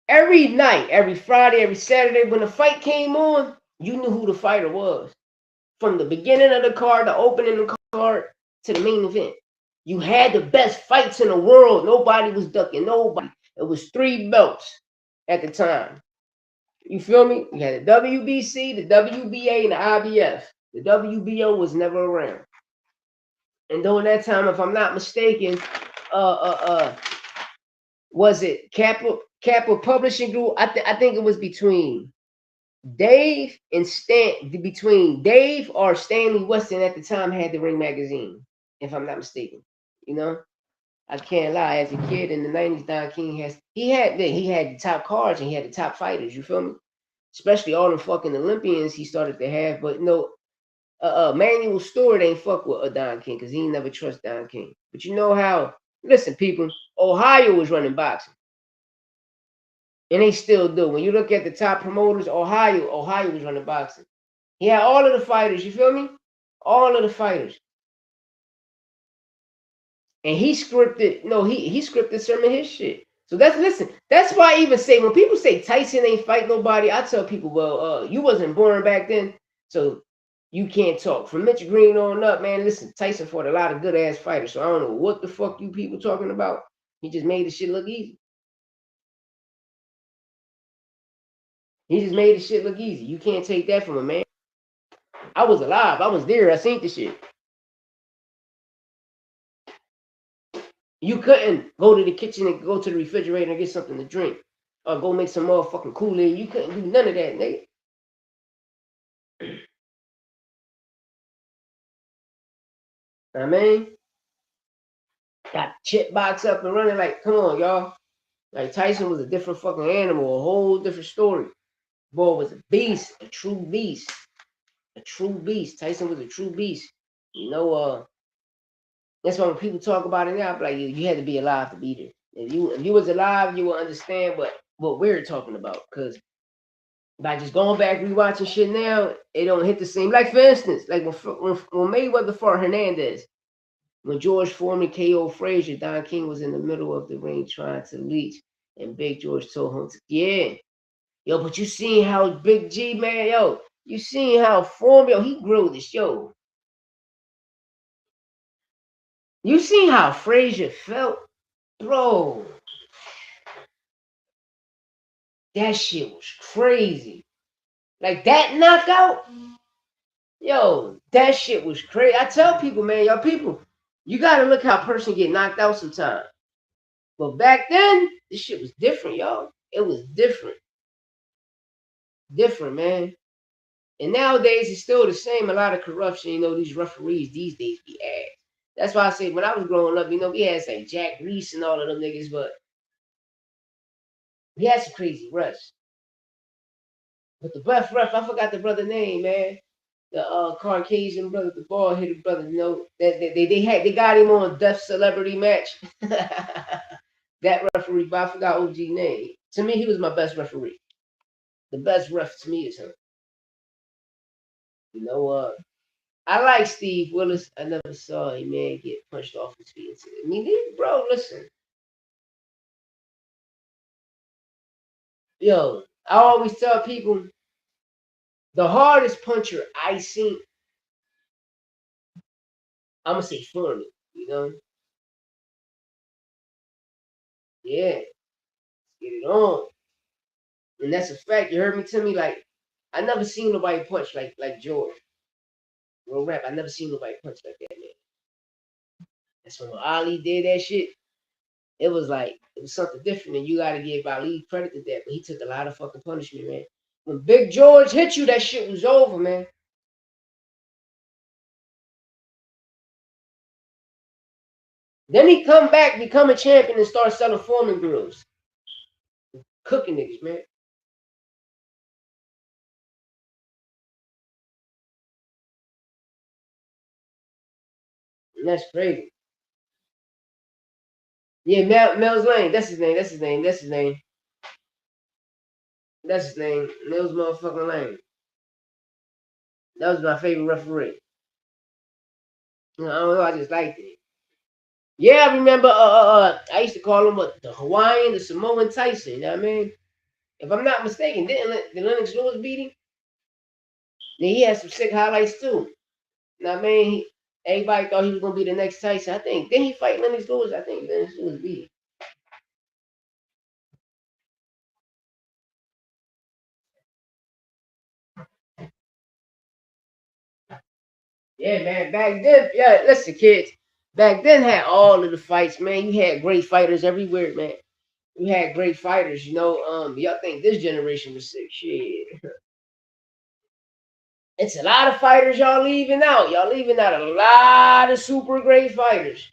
Every night, every Friday, every Saturday, when the fight came on, you knew who the fighter was. From the beginning of the card, the opening of the card, to the main event. You had the best fights in the world. Nobody was ducking nobody. It was 3 belts at the time. You feel me? You had the WBC, the WBA, and the IBF. The WBO was never around. And during that time, if I'm not mistaken, was it Capital Publishing Group? I think it was between Dave or Stanley Weston at the time had the Ring magazine, if I'm not mistaken. You know, I can't lie. As a kid in the 90s, Don King had the top cards and he had the top fighters. You feel me? Especially all the fucking Olympians he started to have. But Manuel Stewart ain't fuck with Don King because he ain't never trust Don King. But you know how? Listen, people, Ohio was running boxing. And they still do. When you look at the top promoters, Ohio was running boxing. He had all of the fighters, you feel me? All of the fighters. And he scripted some of his shit. So that's why I even say when people say Tyson ain't fight nobody, I tell people, well, you wasn't born back then, so you can't talk. From Mitch Green on up, man, listen, Tyson fought a lot of good ass fighters. So I don't know what the fuck you people talking about. He just made the shit look easy. You can't take that from a man. I was alive. I was there. I seen the shit. You couldn't go to the kitchen and go to the refrigerator and get something to drink. Or go make some motherfucking Kool-Aid. You couldn't do none of that, nigga. I mean, got chip box up and running like, come on, y'all. Like Tyson was a different fucking animal, a whole different story. Boy was a beast, a true beast. A true beast. Tyson was a true beast. You know, that's why when people talk about it now, I'm like, you had to be alive to be there. If you was alive, you would understand what we're talking about. Because By just going back rewatching shit now, it don't hit the same. Like for instance, like when Mayweather fought Hernandez, when George Foreman KO Frazier, Don King was in the middle of the ring trying to leech, and Big George told him to, yeah, yo, but you seen how Big G, man, yo, you seen how Foreman, yo, he grilled this, yo. You seen how Frazier felt, bro? That shit was crazy. Like that knockout, yo, that shit was crazy. I tell people, man, y'all people, you gotta look how a person get knocked out sometimes. But back then, this shit was different, y'all. It was different. Different, man. And nowadays it's still the same. A lot of corruption, these referees these days be ass. That's why I say when I was growing up, we had like Jack Reese and all of them niggas, but we had some crazy refs. But the best ref, I forgot the brother name, man. The Caucasian brother, the bald headed brother, they got him on Death Celebrity Match. That referee, but I forgot OG name. To me, he was my best referee. The best ref to me is him. I like Steve Willis. I never saw a man get punched off his feet. I mean, bro, listen. Yo, I always tell people the hardest puncher I seen, I'm going to say Foreman, Yeah, get it on. And that's a fact. You heard me tell me, like, I never seen nobody punch like George. Real rap, I never seen nobody punch like that, man. That's when Ali did that shit. It was something different, and you got to give Ali credit to that. But he took a lot of fucking punishment, man. When Big George hit you, that shit was over, man. Then he come back, become a champion, and start selling Foreman grills, cooking niggas, man. And that's crazy. Yeah, Mel's Lane. That's his name. That's his name. That's his name. That's his name. Mel's motherfucking Lane. That was my favorite referee. I don't know. I just liked it. Yeah, I remember. I used to call him the Hawaiian, the Samoan Tyson. You know what I mean? If I'm not mistaken, did Lennox Lewis beat him? Then he had some sick highlights too. You know what I mean? Everybody thought he was gonna be the next Tyson. I think. Then he fight Lennox Lewis. I think Lennox Lewis beat him. Yeah, man. Back then, yeah. Listen, kids. Back then had all of the fights, man. You had great fighters everywhere, man. You had great fighters. Y'all think this generation was sick? Shit. It's a lot of fighters y'all leaving out. Y'all leaving out a lot of super great fighters.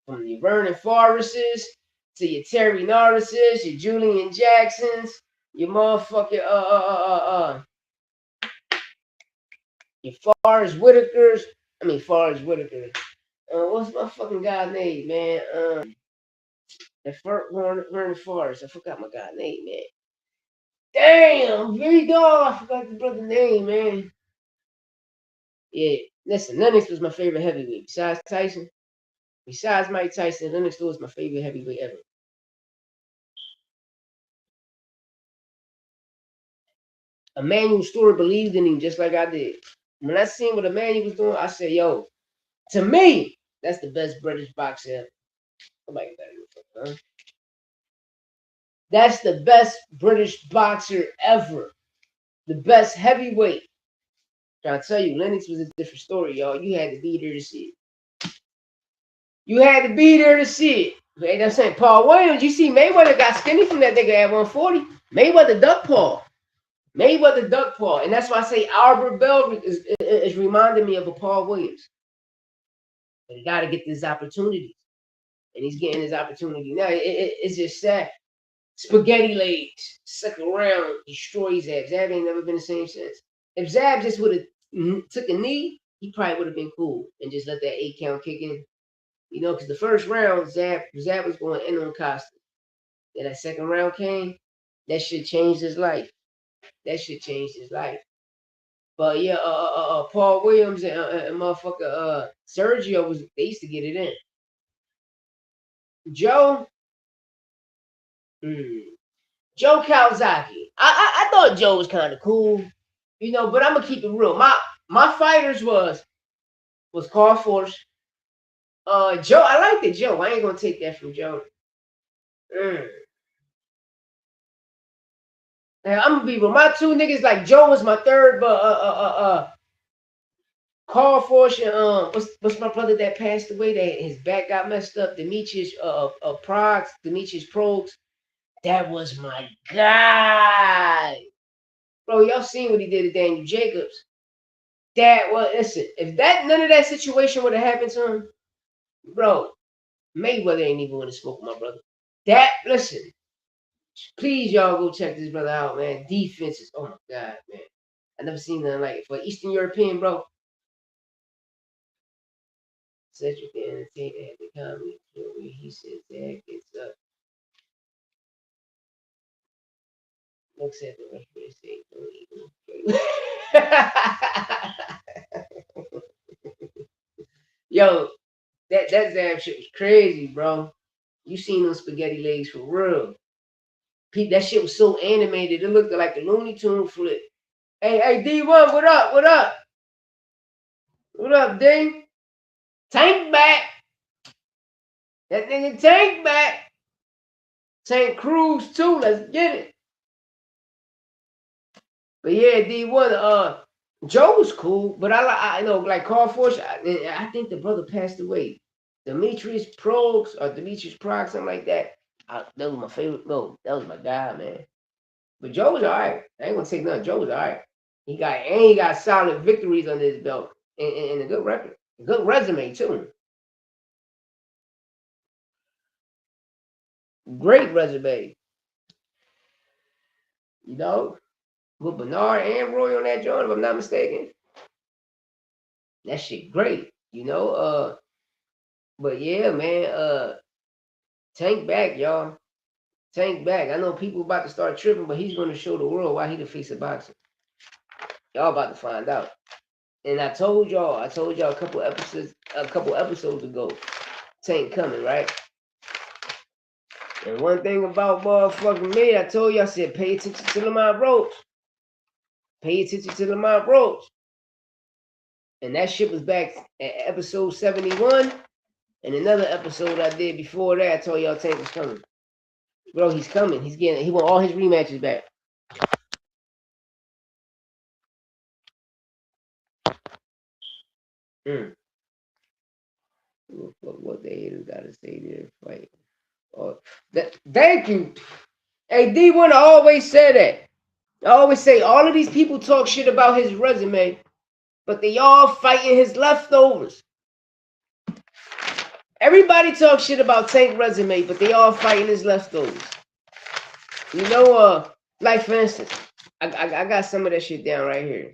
From your Vernon Forrests to your Terry Norrises, your Julian Jacksons, your motherfucking your Forrest Whitakers. I mean Forrest Whitaker. What's my fucking guy's name, man? Vernon Forrest. I forgot my guy's name, man. Damn, very dog. I forgot the brother's name, man. Yeah, listen, Lennox was my favorite heavyweight. Besides Tyson, besides Mike Tyson, Lennox was my favorite heavyweight ever. Emmanuel Stewart believed in him just like I did. When I seen what Emmanuel was doing, I said, yo, to me, that's the best British boxer ever. Nobody better, huh? That's the best British boxer ever. The best heavyweight. Trying to tell you, Lennox was a different story, y'all. You had to be there to see it. You had to be there to see it. Okay, I'm saying Paul Williams. You see, Mayweather got skinny from that nigga at 140. Mayweather duck Paul. Mayweather duck Paul, and that's why I say Albert Bell is reminding me of a Paul Williams. But he got to get this opportunity, and he's getting his opportunity now. It's just sad. Spaghetti legs, second round, destroys Zab. Zab ain't never been the same since. If Zab just would have took a knee, he probably would have been cool and just let that 8 count kick in. Because the first round, Zab was going in on Costa. Then that second round came. That shit changed his life. That shit changed his life. But yeah, Paul Williams and motherfucker Sergio they used to get it in. Joe, mm, Joe Kawasaki. I thought Joe was kind of cool, you know. But I'm gonna keep it real. My fighters was Carl Force. Joe, I liked it. Joe, I ain't gonna take that from Joe. Mm. Now, I'm gonna be real. My two niggas like Joe was my third, but Carl Force and what's my brother that passed away? That his back got messed up. Demetrius Demetrius Progs. That was my guy, bro. Y'all seen what he did to Daniel Jacobs? That was listen. If none of that situation would have happened to him, bro, Mayweather ain't even want to smoke with my brother. That listen, please y'all go check this brother out, man. Defenses, oh my god, man. I never seen nothing like it for Eastern European, bro. Cedric the Entertainer had the comedy where he says that gets up. Looks at the referee and say, don't Yo, that Zab shit was crazy, bro. You seen those spaghetti legs for real. That shit was so animated. It looked like a Looney Tune flip. Hey, D1, what up? What up? What up, D? Tank back. That nigga Tank back. Tank Cruz too. Let's get it. But yeah, D1, Joe was cool, but I know like Carl Force, I think the brother passed away. Demetrius Progs or Demetrius Prog, something like that. That was my favorite. No, that was my guy, man. But Joe was alright. I ain't gonna take nothing. Joe was alright. He got solid victories under his belt and a good record, a good resume too. Great resume, you know. With Bernard and Roy on that joint, if I'm not mistaken. That shit great, you know. But yeah, man. Tank back, y'all. Tank back. I know people about to start tripping, but he's gonna show the world why he the face of boxing. Y'all about to find out. And I told y'all a couple episodes ago, Tank coming, right? And one thing about motherfucking me, I told you, I said, pay attention to Lamont Roach. Pay attention to Lamont Roach. And that shit was back at episode 71. And another episode I did before that, I told y'all Tank was coming. Bro, he's coming. He want all his rematches back. What the haters gotta say there, fight. Oh, thank you. Hey, D1, I always say that. I always say all of these people talk shit about his resume, but they all fighting his leftovers. Everybody talks shit about Tank's resume, but they all fighting his leftovers. You know, like for instance, I got some of that shit down right here.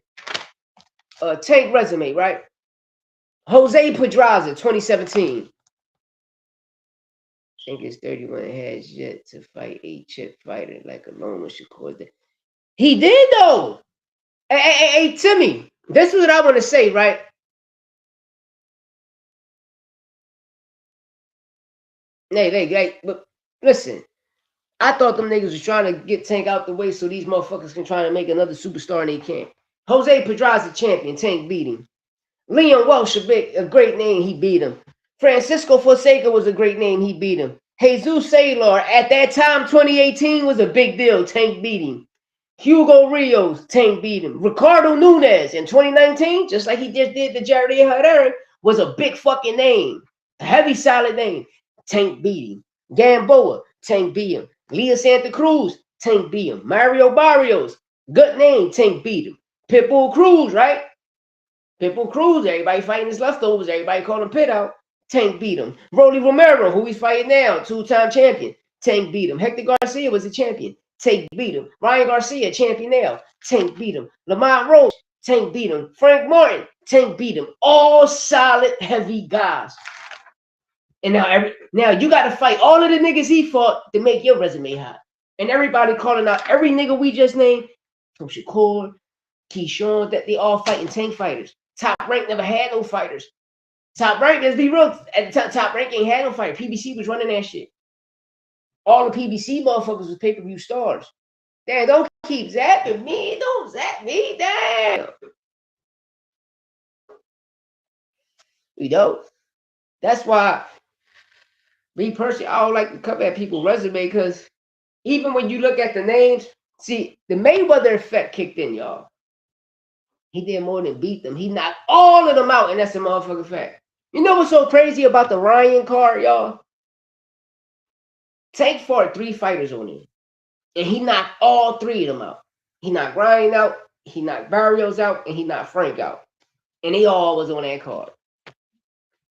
Tank resume, right? Jose Pedraza, 2017. I think it's 31 has yet to fight a chip fighter like Aloma Shakur. He did though. Hey, Timmy, this is what I want to say, right? Hey, but listen, I thought them niggas was trying to get Tank out the way so these motherfuckers can try to make another superstar and they can't. Jose Pedraza champion, Tank beat him. Leon Welsh, a great name, he beat him. Francisco Fonseca was a great name, he beat him. Jesus Saylor, at that time, 2018, was a big deal, Tank beat him. Hugo Rios, Tank beat him. Ricardo Nunez in 2019, just like he just did to Jared Herrera, was a big fucking name. A heavy, solid name. Tank beat him. Gamboa, Tank beat him. Leah Santa Cruz, Tank beat him. Mario Barrios, good name, Tank beat him. Pitbull Cruz, right? Pitbull Cruz, everybody fighting his leftovers. Everybody calling Pit out. Tank beat him. Rolly Romero, who he's fighting now, two-time champion. Tank beat him. Hector Garcia was a champion. Tank beat him. Ryan Garcia, champion now. Tank beat him. Lamont Roach, Tank beat him. Frank Martin, Tank beat him. All solid, heavy guys. And now you got to fight all of the niggas he fought to make your resume hot. And everybody calling out every nigga we just named, from Shakur, Keyshawn, that they all fighting tank fighters. Top Rank never had no fighters. Top Rank, let's be real, at the Top Rank ain't had no fighter. PBC was running that shit. All the PBC motherfuckers was pay-per-view stars. Damn, don't keep zapping me. Don't zap me. Damn. We don't. That's why, me personally, I don't like to come at people's resume, because even when you look at the names, see, the Mayweather effect kicked in, y'all. He did more than beat them. He knocked all of them out, and that's a motherfucking fact. You know what's so crazy about the Ryan card, y'all? Tank fought 3 fighters on it, and he knocked all 3 of them out. He knocked Ryan out, he knocked Barrios out, and he knocked Frank out. And they all was on that card.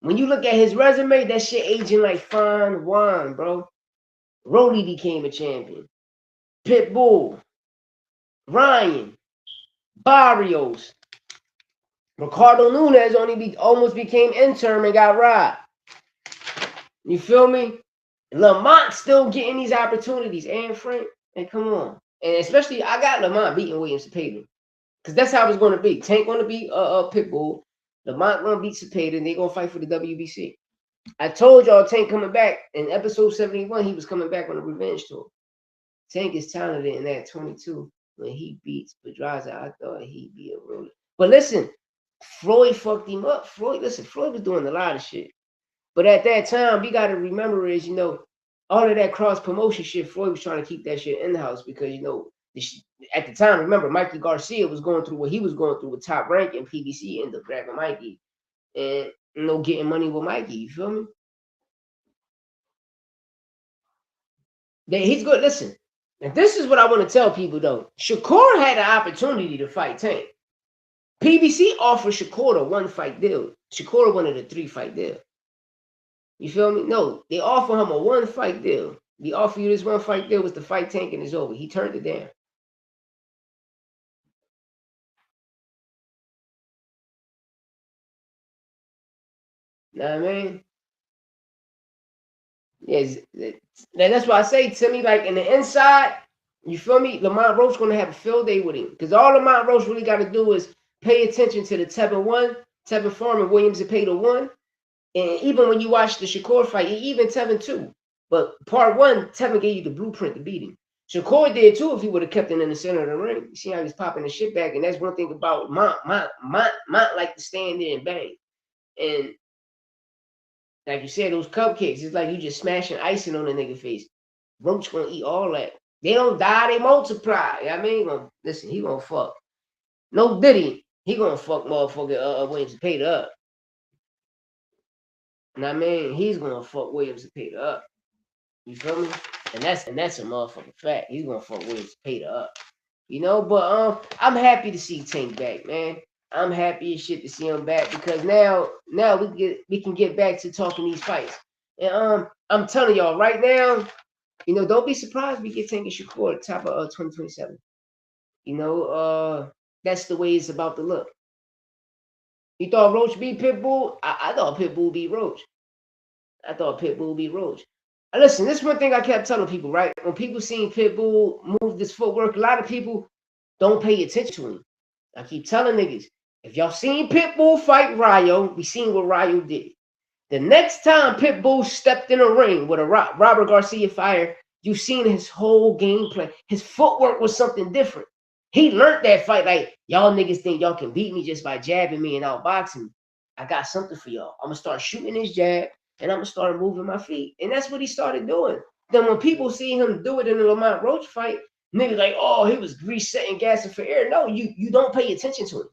When you look at his resume, that shit aging like fine wine, bro. Rody became a champion. Pitbull, Ryan, Barrios, Ricardo Nunes almost became interim and got robbed. You feel me? Lamont still getting these opportunities. And Frank, and come on. And especially, I got Lamont beating Williams Cepeda, because that's how it's going to be. Tank going to beat Pitbull. Lamont going to beat Cepeda, and they're going to fight for the WBC. I told y'all Tank coming back in episode 71. He was coming back on a revenge tour. Tank is talented in that 22. When he beats Pedraza, I thought he'd be a real. But listen, Floyd fucked him up. Floyd was doing a lot of shit. But at that time, we got to remember is, all of that cross promotion shit, Floyd was trying to keep that shit in the house, because, at the time, remember, Mikey Garcia was going through what he was going through with Top Rank, and PBC ended up grabbing Mikey and, getting money with Mikey. You feel me? He's good. Listen, and this is what I want to tell people, though. Shakur had an opportunity to fight Tank. PBC offered Shakur a 1-fight deal. Shakur wanted a 3-fight deal. You feel me? No, they offer him a 1-fight deal. They offer you this 1-fight deal was to fight Tank, and it's over. He turned it down. Know what I mean? Yes, that's why I say, to me, like, in the inside, you feel me? Lamont Roach going to have a field day with him, because all Lamont Roach really got to do is pay attention to the Tevin 1, Tevin Farm, and Williams Cepeda 1. And even when you watch the Shakur fight, even Tevin 2. But part 1, Tevin gave you the blueprint to beat him. Shakur did too if he would have kept him in the center of the ring. You see how he's popping the shit back. And that's one thing about Mont like to stand there and bang. And like you said, those cupcakes, it's like you just smashing icing on the nigga face. Roach gonna eat all that. They don't die, they multiply. You know what I mean? Listen, he gonna fuck. No Diddy, he gonna fuck motherfucker Williams Cepeda up. You know what I mean? He's gonna fuck Williams Cepeda up. You feel me? And that's a motherfucking fact. He's gonna fuck Williams Cepeda up. But I'm happy to see Tank back, man. I'm happy as shit to see him back, because now we can get back to talking these fights. And I'm telling y'all right now, don't be surprised we get Tank and Shakur at the top of 2027. That's the way it's about to look. You thought Roach beat Pitbull? I thought Pitbull beat Roach. Listen, this is one thing I kept telling people, right? When people seen Pitbull move this footwork, a lot of people don't pay attention to him. I keep telling niggas, if y'all seen Pitbull fight Ryo, we seen what Ryo did. The next time Pitbull stepped in a ring with a Robert Garcia fighter, you seen his whole gameplay. His footwork was something different. He learned that fight, like, y'all niggas think y'all can beat me just by jabbing me and outboxing me. I got something for y'all. I'm going to start shooting his jab, and I'm going to start moving my feet. And that's what he started doing. Then when people see him do it in the Lamont Roach fight, niggas like, oh, he was resetting, gassing for air. No, you don't pay attention to him.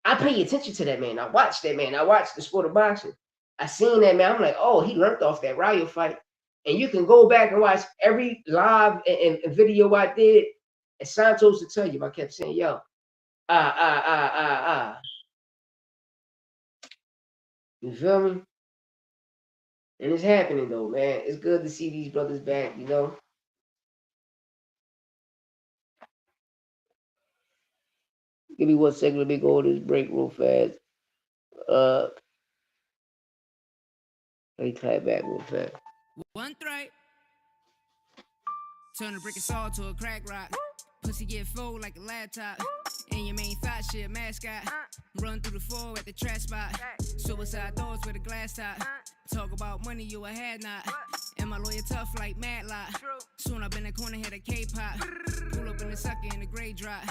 I pay attention to that man. I watched that man. I watched the sport of boxing. I seen that man. I'm like, oh, he learned off that Ryo fight. And you can go back and watch every live and video I did. And Santos will tell you, I kept saying, yo, You feel me? And it's happening though, man. It's good to see these brothers back, Give me 1 second. Let me go to this break real fast. Let me clap back real fast. 1 try, Turn a brick of salt to a crack rock. Pussy get full like a laptop. And your main thought shit, mascot. Run through the floor at the trash spot. Suicide doors with a glass top. Talk about money, you a had not. And my lawyer tough like Matlock. Soon up in the corner, hit a K-pop. Pull up in the sucker in the gray drop.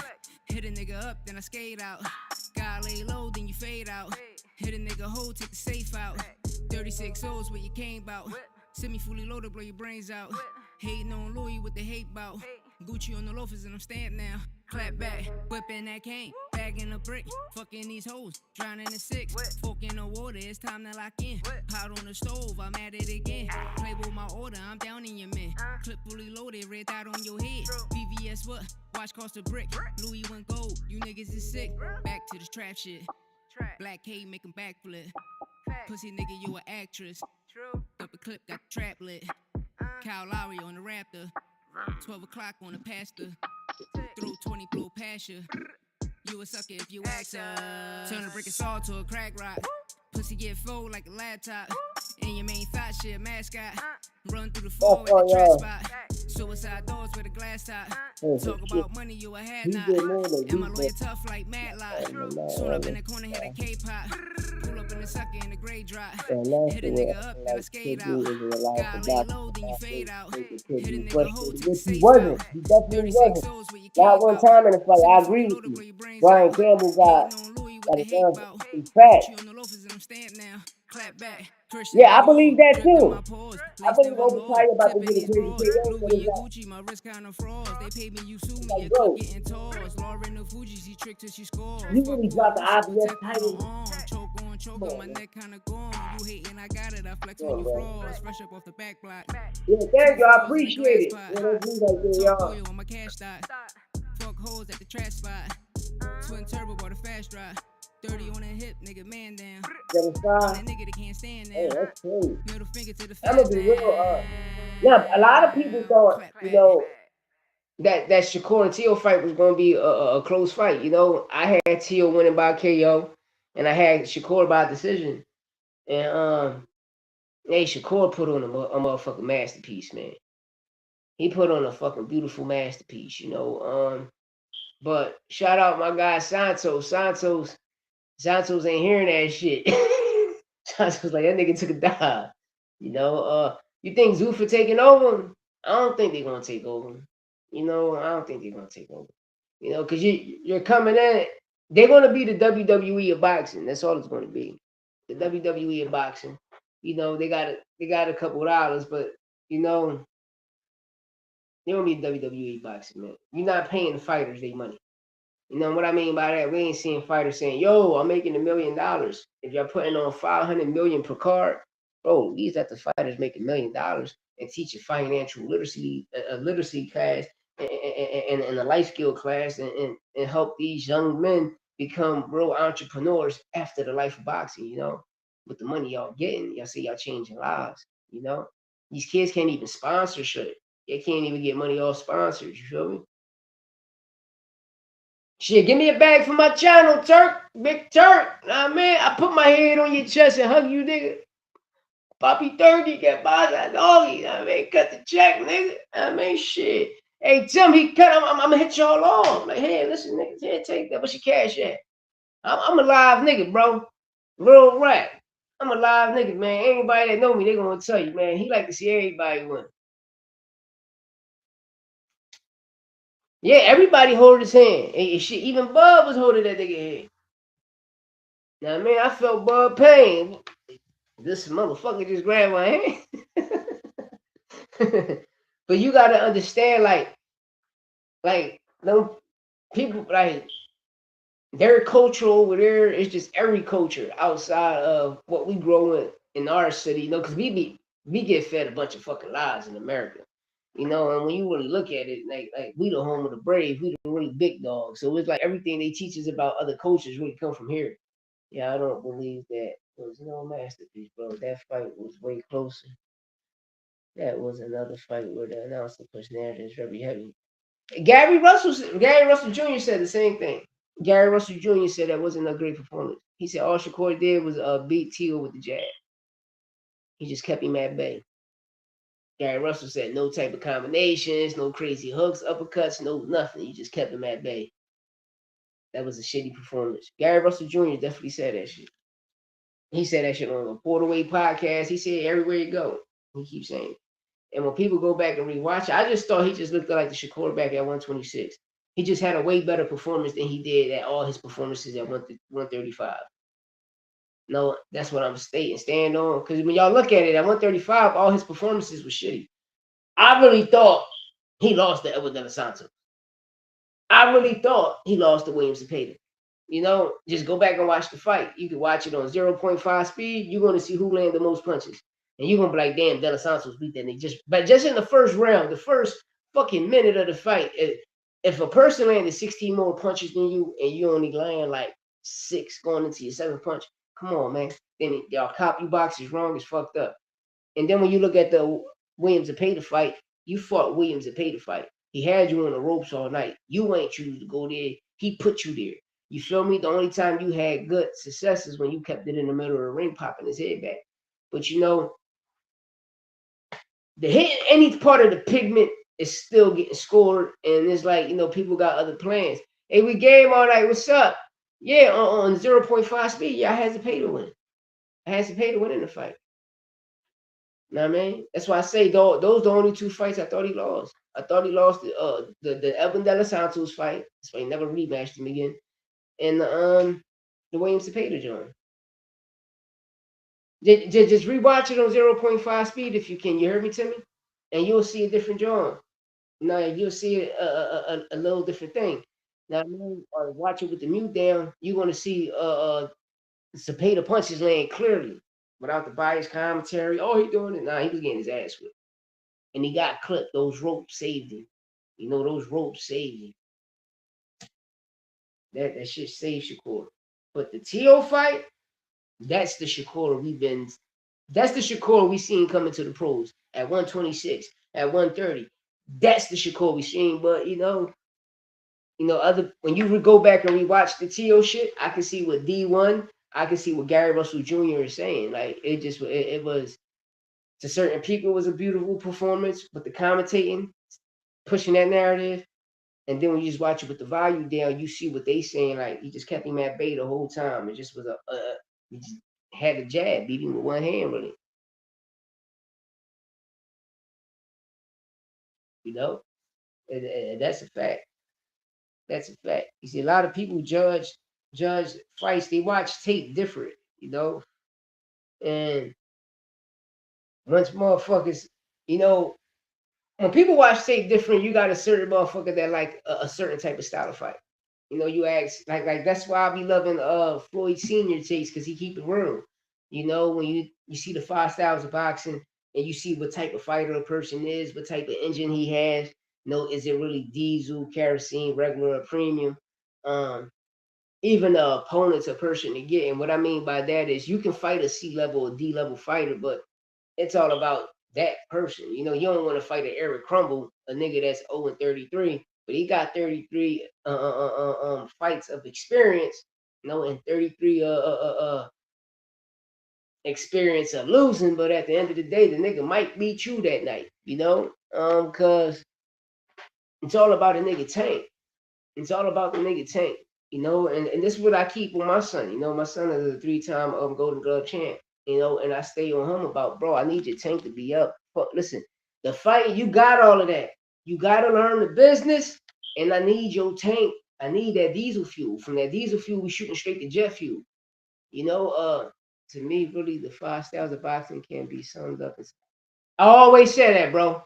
Hit a nigga up, then I skate out. Gotta lay low, then you fade out. Hit a nigga hole, take the safe out. 36 O's where you came out. Send me fully loaded, blow your brains out. Hating on Louis with the hate bout. Gucci on the loafers and I'm stamped now. Clap back, whipping that cane, bagging a brick, fucking these hoes, drowning in 6, fork in the water, it's time to lock in. Pot on the stove, I'm at it again. Play with my order, I'm down in your man. Clip fully loaded, red dot on your head. VVS what? Watch cost a brick. Louis went gold, you niggas is sick. Back to the trap shit. Black K make 'em backflip. Pussy nigga, you an actress. Up a clip, got the trap lit. Kyle Lowry on the Raptor. 12 o'clock on the pastor. Throw 20 blow past you. You a sucker if you ask her. Turn a brick of salt to a crack rock. Pussy get full like a laptop. And your main thought shit, mascot. Run through the floor at the trash spot. Suicide doors with a glass top. Talk about money, you a had not. And my lawyer tough like Matlock. Soon up in the corner, hit a K-pop. Pull up in the sucker in the gray drop. Hit a nigga up, then I skate out. Gotta lay low, then you fade out. Hit a nigga hole, take the safe out. He definitely 36 wasn't. O's where you Not came one out. time in the fight. I agree with you. Brian Campbell got a gun. He's fat. Yeah, I believe that too. I believe Overtime about to get a crazy KO. My wrist kind of frauds. They paid me, you sue me. Like, Your bro, cup getting tossed. Lauren the Fuji, she tricked till she scored. you really dropped the obvious title. Choke on my neck kind of gone. You hating, I got it. I flex on you flaws. Fresh up off the back block. Yeah, thank you. I appreciate it. Yeah, let's do that there, Talk y'all. oil on my cash stock. Fuck hoes at the trash spot. Twin turbo bought a fast drive. 30 on the hip, nigga, man down. Devin That nigga that can't stand Hey, now. that's crazy. Middle finger to the I'm gonna be real. Yeah, a lot of people thought, you know, that Shakur and Teal fight was gonna be a close fight. You know, I had Teal winning by KO, and I had Shakur by decision. And hey, Shakur put on a motherfucking masterpiece, man. He put on a fucking beautiful masterpiece, you know. But shout out my guy Santos. Santos ain't hearing that shit. Santos like, that nigga took a dive. You know, you think Zuffa taking over? I don't think they're gonna take over. You know, I don't think they're gonna take over. You know, because you're coming in. They're gonna be the WWE of boxing. That's all it's gonna be. The WWE of boxing. You know, they got a couple dollars, but you know, they don't be WWE boxing, man. You're not paying the fighters their money. You know what I mean by that? We ain't seeing fighters saying, yo, I'm making $1 million. If you're putting on $500 million per card, bro, these are the fighters making $1 million and teach a financial literacy, a literacy class and a life skill class and help these young men become real entrepreneurs after the life of boxing, you know, with the money y'all getting. Y'all see y'all changing lives, you know? These kids can't even sponsor shit. They can't even get money off sponsors, you feel me? Shit, give me a bag for my channel, Turk. Big Turk. Nah, man, I put my head on your chest and hug you, nigga. Poppy Turkey, get by that doggy. I mean, cut the check, nigga. I mean, shit. Hey, Tim, he cut. I'm gonna hit y'all on. Like, hey, listen, nigga, here, take that. What's your cash at? I'm a live nigga, bro. Real rap. I'm a live nigga, man. Anybody that know me, they gonna tell you, man. He like to see everybody win. Yeah, everybody hold his hand. And shit, even Bub was holding that nigga hand. Now, man, I felt Bub pain. This motherfucker just grabbed my hand. But you gotta understand, like them people, like their culture over there is just every culture outside of what we grow in our city, you know, because we get fed a bunch of fucking lies in America. You know, and when you really look at it, like we the home of the brave, we the really big dogs. So it's like everything they teach us about other cultures really come from here. Yeah, I don't believe that was no masterpiece, bro. That fight was way closer. That was another fight where the announcer pushed narratives very heavy. Gary Russell Jr. said the same thing. Gary Russell Jr. said that wasn't a great performance. He said all Shakur did was beat Teal with the jab. He just kept him at bay. Gary Russell said no type of combinations, no crazy hooks, uppercuts, no nothing. You just kept him at bay. That was a shitty performance. Gary Russell Jr. definitely said that shit. He said that shit on the Porterway podcast. He said everywhere you go. He keeps saying it. And when people go back and rewatch it, I just thought he just looked like the Shakur back at 126. He just had a way better performance than he did at all his performances at 135. No, that's what I'm stating. Stand on. Because when y'all look at it, at 135, all his performances were shitty. I really thought he lost to Edward De Los Santos. I really thought he lost to Williams Zepeda. You know, just go back and watch the fight. You can watch it on 0.5 speed. You're going to see who landed the most punches. And you're going to be like, damn, De Los Santos beat that nigga. But just in the first round, the first fucking minute of the fight, if a person landed 16 more punches than you and you only land like 6 going into your 7th punch, come on, man. Then y'all copy box is wrong, it's fucked up. And then when you look at the Williams Zepeda fight, you fought Williams Zepeda fight. He had you on the ropes all night. You ain't choose to go there. He put you there. You feel me? The only time you had good success is when you kept it in the middle of the ring, popping his head back. But you know, the hit any part of the pigment is still getting scored, and it's like, you know, people got other plans. Hey, we game all night. What's up? Yeah, on 0.5 speed. Yeah, I had to pay to win. I had to pay to win in the fight. You know what I mean? That's why I say those are the only 2 fights I thought he lost. I thought he lost the Edwin De Los Santos fight. That's why he never rematched him again. And the Williams Zepeda joint. Just rewatch it on 0.5 speed if you can. You heard me, Timmy? And you'll see a different joint. Now you'll see a little different thing. Now, or watch it with the mute down. You're gonna see Zepeda punches land clearly without the bias commentary. Oh, he doing it. Nah, he was getting his ass whipped. And he got clipped. Those ropes saved him. You know, those ropes saved him. That shit saved Shakur. But the T.O. fight, that's the Shakur we seen coming to the pros at 126, at 130. That's the Shakur we seen. But you know, when you go back and rewatch the T.O. shit, I can see what D1, I can see what Gary Russell Jr. is saying. Like it was, to certain people, it was a beautiful performance, but the commentating, pushing that narrative, and then when you just watch it with the volume down, you see what they saying. Like, he just kept him at bay the whole time. It just was he just had a jab, beat him with one hand, really. You know, and that's a fact. That's a fact. You see, a lot of people judge fights. They watch tape different, you know. And once motherfuckers, you know, when people watch tape different, you got a certain motherfucker that like a certain type of style of fight. You know, you ask like that's why I be loving Floyd Senior takes, because he keep it real. You know, when you see the 5 styles of boxing and you see what type of fighter a person is, what type of engine he has. You know, is it really diesel, kerosene, regular, or premium? Even the opponent's a person to get. And what I mean by that is you can fight a C level or D level fighter, but it's all about that person. You know, you don't want to fight an Eric Crumble, a nigga that's 0-33, but he got 33 fights of experience, you know, and 33 experience of losing. But at the end of the day, the nigga might beat you that night, you know, because it's all about a nigga tank. It's all about the nigga tank, you know, and this is what I keep with my son. You know, my son is a 3-time Golden Glove champ, you know, and I stay on him about, bro, I need your tank to be up. But listen, the fight, you got all of that. You got to learn the business, and I need your tank. I need that diesel fuel. From that diesel fuel, we shooting straight to jet fuel. You know, to me, really, the 5 styles of boxing can be summed up as, I always say that, bro.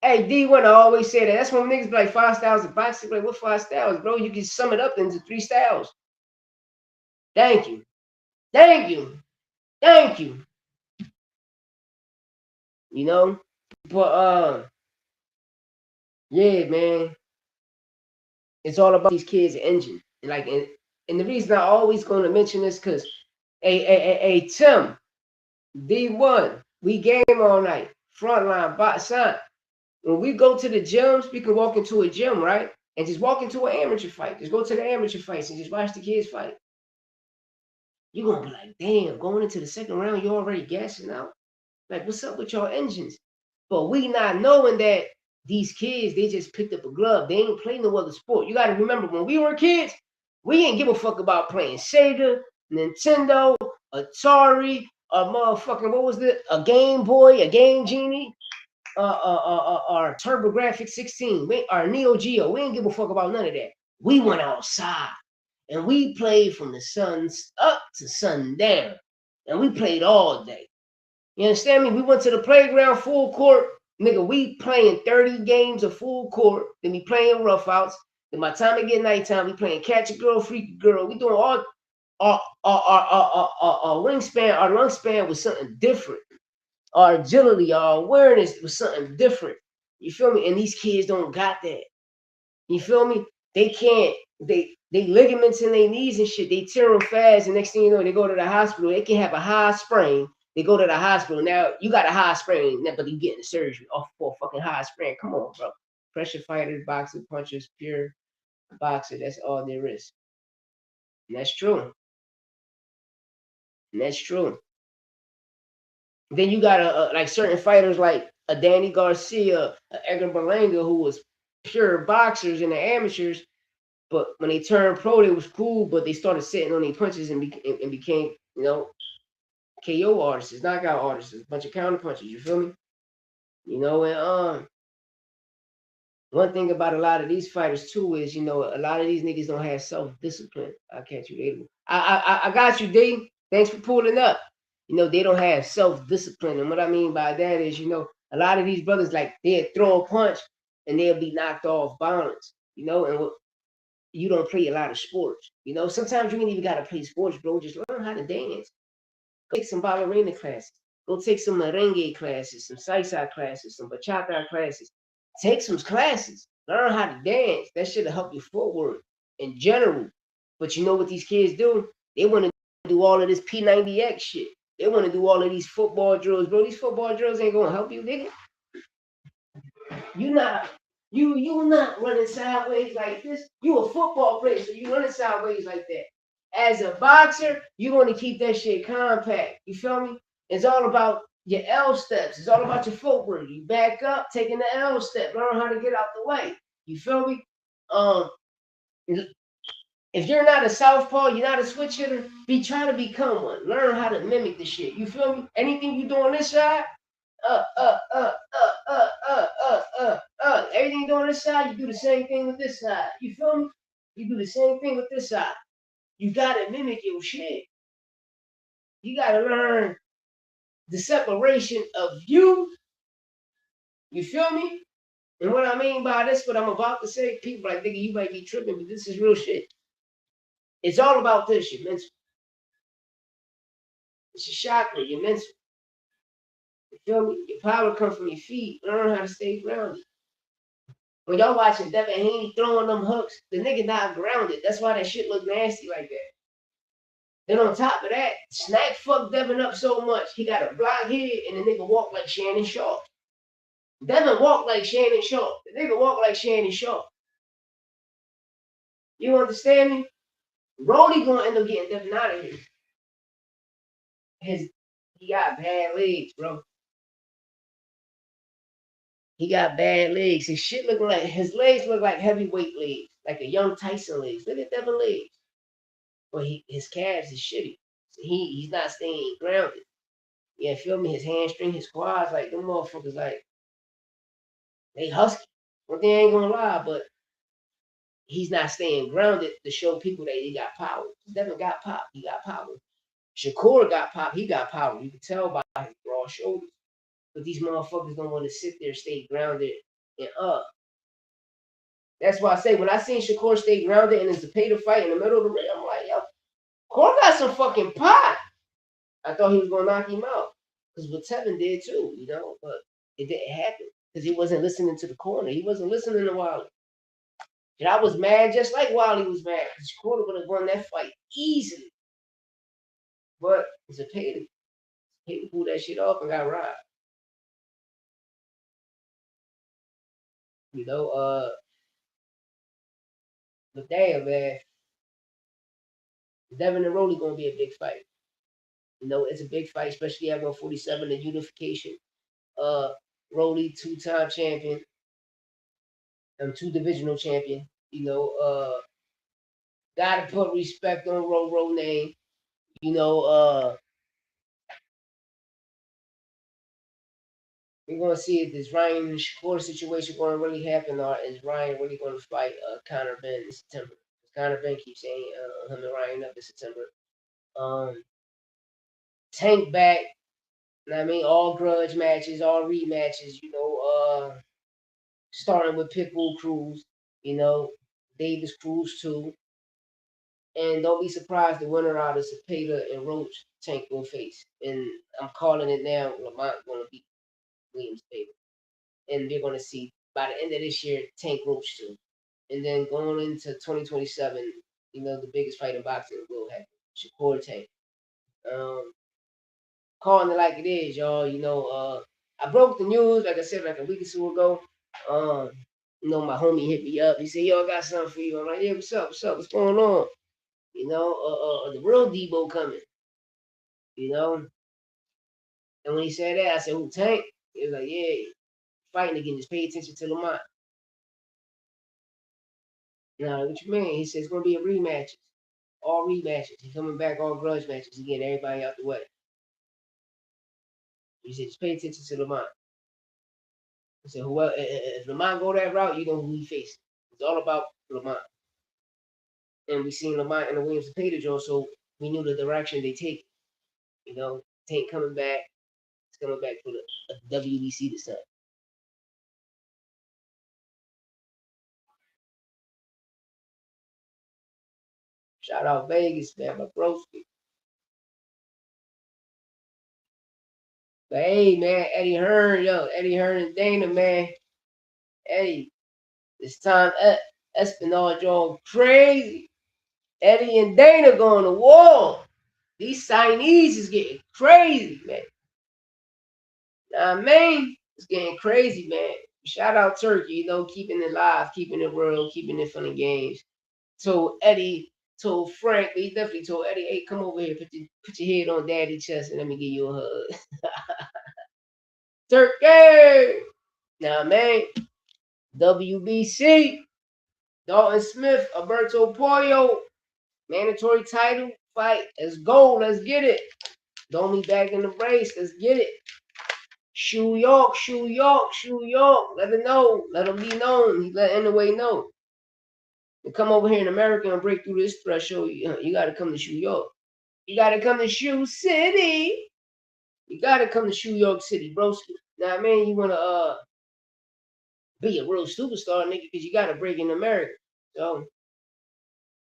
Hey, D1, I always say that. That's when niggas be like 5 styles of boxing. Like, what 5 styles, bro? You can sum it up into 3 styles. Thank you. Thank you. Thank you. You know? But yeah, man. It's all about these kids' engine. And like, and the reason I always gonna mention this, because hey, Tim, D1, we game all night. Frontline, boxing. When we go to the gyms, we can walk into a gym, right? And just walk into an amateur fight. Just go to the amateur fights and just watch the kids fight. You're going to be like, damn, going into the second round, you're already gassing out. Like, what's up with y'all engines? But we not knowing that these kids, they just picked up a glove. They ain't playing no other sport. You got to remember, when we were kids, we didn't give a fuck about playing Sega, Nintendo, Atari, a motherfucking, what was it? A Game Boy, a Game Genie, our TurboGrafx 16, our Neo Geo. We didn't give a fuck about none of that. We went outside and we played from the sun up to sundown. And we played all day. You understand me? We went to the playground full court. Nigga, we playing 30 games of full court. Then we playing roughouts. Then by the time it get nighttime, we playing catch a girl, freak a girl. We doing all our wingspan, our lung span was something different. Our agility, our awareness was something different. You feel me? And these kids don't got that. You feel me? They can't. They ligaments in their knees and shit. They tear them fast, and next thing you know, they go to the hospital. They can have a high sprain. They go to the hospital. Now you got a high sprain, but you getting surgery off for a fucking high sprain. Come on, bro. Pressure fighters, boxers, punchers, pure boxer. That's all there is. And that's true. And that's true. Then you got like certain fighters like a Danny Garcia, a Edgar Berlanga, who was pure boxers in the amateurs. But when they turned pro, they was cool, but they started sitting on their punches and became, KO artists, knockout artists, a bunch of counter punches. You feel me? And one thing about a lot of these fighters too is, a lot of these niggas don't have self-discipline. I catch you later. I got you, D. Thanks for pulling up. They don't have self-discipline. And what I mean by that is, a lot of these brothers, like, they'll throw a punch and they'll be knocked off balance, and you don't play a lot of sports. Sometimes you ain't even got to play sports, bro. Just learn how to dance. Go take some ballerina classes. Go take some merengue classes, some salsa classes, some bachata classes. Take some classes. Learn how to dance. That shit'll help your footwork in general. But you know what these kids do? They want to do all of this P90X shit. They want to do all of these football drills, bro. These football drills ain't gonna help you, nigga. You not running sideways like this. You a football player, so you running sideways like that. As a boxer, you want to keep that shit compact. You feel me? It's all about your L steps. It's all about your footwork. You back up, taking the L step. Learn how to get out the way. You feel me? If you're not a southpaw, you're not a switch hitter, be trying to become one. Learn how to mimic the shit. You feel me? Anything you do on this side, everything you do on this side, you do the same thing with this side. You feel me? You do the same thing with this side. You gotta mimic your shit. You gotta learn the separation of you. You feel me? And what I mean by this, what I'm about to say, people like, nigga, you might be tripping, but this is real shit. It's all about this, your mental. It's your chakra, your mental. You feel me? Your power comes from your feet. Learn how to stay grounded. When y'all watching Devin Haney throwing them hooks, the nigga not grounded. That's why that shit look nasty like that. Then on top of that, Snack fucked Devin up so much, he got a block head and the nigga walk like Shannon Sharp. Devin walked like Shannon Sharp. The nigga walk like Shannon Sharp. You understand me? Brody gonna end up getting Devin out of here. He got bad legs, bro. He got bad legs. His shit look like, his legs look like heavyweight legs, like a young Tyson legs. Look at Devin legs. But his calves is shitty. So he's not staying grounded. Yeah, feel me? His hamstring, his quads, like them motherfuckers, like they husky. But they ain't gonna lie, but he's not staying grounded to show people that he got power. Devin got pop, he got power. Shakur got pop, he got power. You can tell by his broad shoulders. But these motherfuckers don't want to sit there, stay grounded, and up. That's why I say, when I seen Shakur stay grounded and it's a pay to fight in the middle of the ring, I'm like, yo, Shakur got some fucking pop. I thought he was gonna knock him out. Because what Tevin did too, but it didn't happen. Because he wasn't listening to the corner. He wasn't listening to Wiley. And I was mad just like Wiley was mad. Because Shakur would have won that fight easily. But it's a pay to pull that shit off and got robbed. But damn, man. Devin and Rolly gonna be a big fight. It's a big fight, especially at 147, the unification. Rolly, 2-time champion, 2 divisional champion. Gotta put respect on Ro name. You know, we're gonna see if this Ryan Shakur situation going to really happen, or is Ryan really going to fight Conor Ben in September? Conor Ben keeps saying him and Ryan up in September. Tank back. I mean, all grudge matches, all rematches. Starting with Pitbull Cruz. DavisCruz too. And don't be surprised the winner out of Cepeda and Roach Tank will face. And I'm calling it now. Lamont going to beat Williams Cepeda. And we're going to see by the end of this year Tank Roach too. And then going into 2027, the biggest fight in boxing will happen. Shakur Tank. Calling it like it is, y'all. I broke the news, like I said, like a week or two ago. My homie hit me up. He said, "Yo, I got something for you." I'm like, "Yeah, what's up? What's up? What's going on?" The real Debo coming. And when he said that, I said, "Who, Tank?" He was like, "Yeah, fighting again. Just pay attention to Lamont." Now, what you mean? He said it's gonna be a rematch. All rematches. He's coming back, all grudge matches. He getting everybody out the way. He said, just pay attention to Lamont. I said, whoever, if Lamont go that route, you know who he facing. It's all about Lamont. And we seen Lamont and the Williams and Peter Joe, so we knew the direction they take. Tank coming back. It's coming back for the WBC this time. Shout out Vegas, man, my broski. But hey, man, Eddie Hearn and Dana, man. Eddie, this time Espinal Joe crazy. Eddie and Dana going to war. These signees is getting crazy, man. Nah, man, it's getting crazy, man. Shout out Turkey, keeping it live, keeping it real, keeping it fun and games. Told Eddie, told Frank, but he definitely told Eddie, "Hey, come over here, put your head on Daddy's chest, and let me give you a hug." Turkey, nah, man. WBC, Dalton Smith, Alberto Pollo, mandatory title fight. Let's go, let's get it. Domi back in the race, let's get it. Shoe York. Let him know. Let him be known. He let Anyway know. To come over here in America and break through this threshold, you got to come to Shoe York. You got to come to Shoe City. You got to come to Shoe York City, bro. Now, man, you want to be a real superstar, nigga, because you got to break in America. So,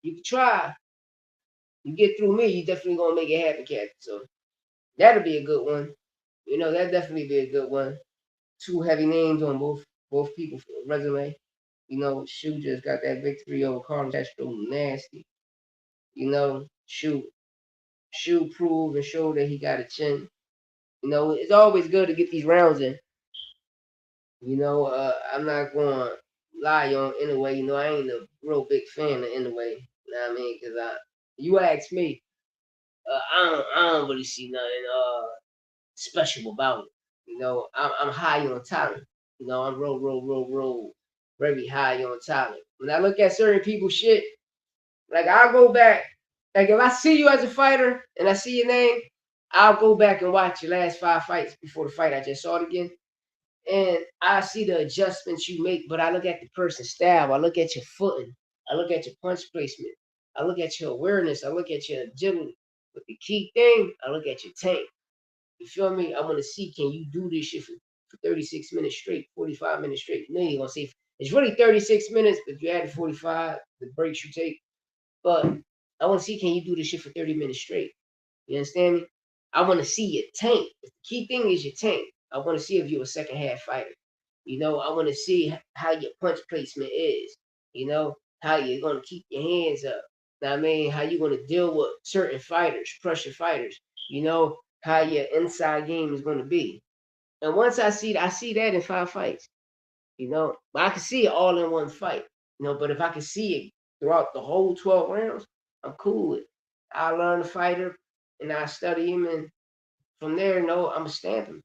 you can try. You get through me, you definitely going to make it happen, Captain. So, that'll be a good one. That'd definitely be a good one. 2 heavy names on both people's resume. Shoe just got that victory over Carlos Castro, nasty. Shoe proved and showed that he got a chin. It's always good to get these rounds in. I'm not going to lie on Anyway. I ain't a real big fan of Anyway. You know what I mean? Because you ask me, I don't really see nothing special about it. I'm high on talent. I'm real, very high on talent. When I look at certain people's shit, like I'll go back. Like if I see you as a fighter and I see your name, I'll go back and watch your last 5 fights before the fight I just saw it again. And I see the adjustments you make, but I look at the person's style. I look at your footing. I look at your punch placement. I look at your awareness. I look at your agility. But the key thing, I look at your tank. You feel me? I want to see, can you do this shit for 36 minutes straight, 45 minutes straight? No, you're going to say it's really 36 minutes, but you added 45, the breaks you take. But I want to see, can you do this shit for 30 minutes straight? You understand me? I want to see your tank. The key thing is your tank. I want to see if you're a second half fighter. I want to see how your punch placement is. How you're going to keep your hands up. I mean, how you're going to deal with certain fighters, pressure fighters. How your inside game is going to be. And once I see that in 5 fights. But I can see it all in one fight. But if I can see it throughout the whole 12 rounds, I'm cool with it. I learn the fighter and I study him, and from there, I'm going to stamp him.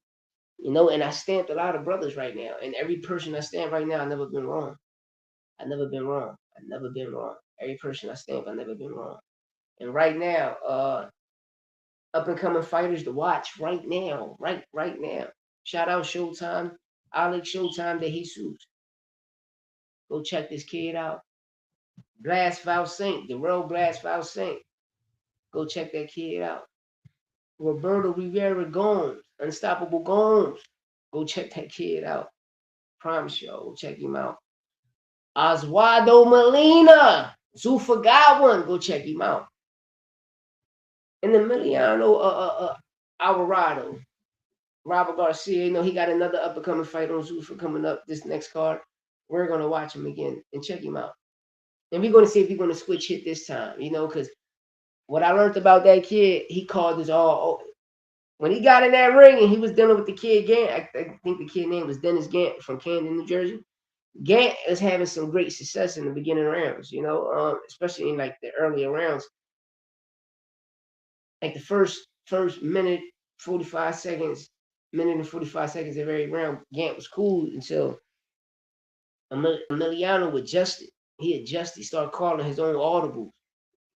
And I stamped a lot of brothers right now. And every person I stamp right now, I've never been wrong. I've never been wrong. I've never been wrong. Every person I stamp, I've never been wrong. And right now, up and coming fighters to watch right now, right now. Shout out Showtime, Alex Showtime De Jesus. Go check this kid out. Blast Val Saint, the real Blast Val Saint. Go check that kid out. Roberto Rivera Gomes, Unstoppable Gomes. Go check that kid out. Promise you, go check him out. Oswaldo Molina, Zufa Godwin. Go check him out. And the Emiliano Alvarado, Robert Garcia, he got another up and coming fight on Zufa coming up this next card. We're gonna watch him again and check him out. And we're gonna see if he's gonna switch hit this time, because what I learned about that kid, he called his all. When he got in that ring and he was dealing with the kid Gant, I think the kid name was Dennis Gant from Camden, New Jersey. Gant is having some great success in the beginning rounds, especially in like the earlier rounds. Like the first minute 45 seconds, minute and 45 seconds of every round, Gant was cool until Emiliano adjusted. He adjusted, started calling his own audibles,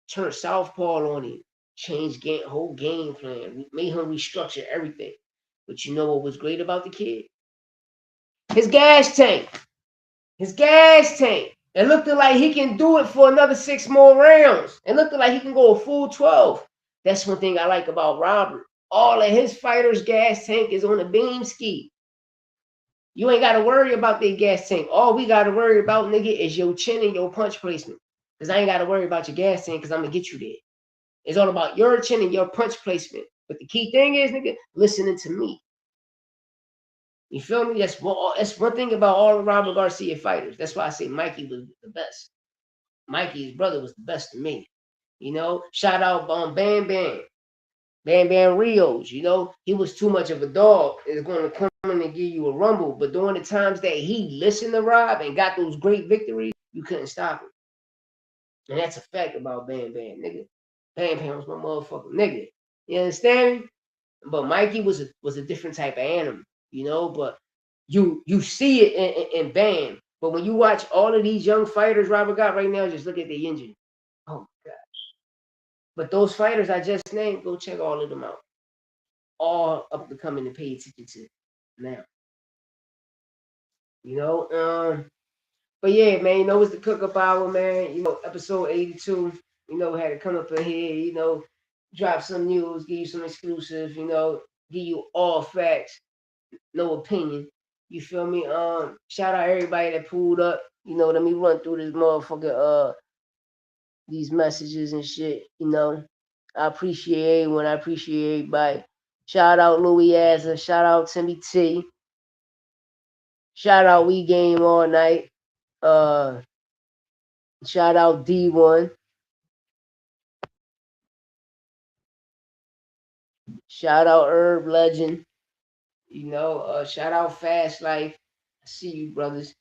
turned southpaw on him, changed whole game plan, made him restructure everything. But you know what was great about the kid? His gas tank. His gas tank. It looked like he can do it for another 6 more rounds. It looked like he can go a full 12. That's one thing I like about Robert. All of his fighters' gas tank is on the beam ski. You ain't got to worry about their gas tank. All we got to worry about, nigga, is your chin and your punch placement. Because I ain't got to worry about your gas tank because I'm going to get you there. It's all about your chin and your punch placement. But the key thing is, nigga, listening to me. You feel me? That's one thing about all the Robert Garcia fighters. That's why I say Mikey was the best. Mikey's brother was the best to me. Shout out Bam Bam. Bam Bam Rios. He was too much of a dog. It's going to come in and give you a rumble. But during the times that he listened to Rob and got those great victories, you couldn't stop him. And that's a fact about Bam Bam, nigga. Bam Bam was my motherfucking nigga. You understand me? But Mikey was a different type of animal, but you see it in Bam. But when you watch all of these young fighters Robert got right now, just look at the engine. Oh my God. But those fighters I just named, go check all of them out. All up and coming to pay attention to now. But yeah, man, it's the cook up hour, man. Episode 82. Had to come up in here, drop some news, give you some exclusive, give you all facts, no opinion. You feel me? Shout out everybody that pulled up. Let me run through this motherfucker these messages and shit, I appreciate everyone, I appreciate everybody. Shout out Louis Azza, shout out Timmy T. Shout out We Game All Night. Shout out D1. Shout out Herb Legend. Shout out Fast Life. I see you, brothers.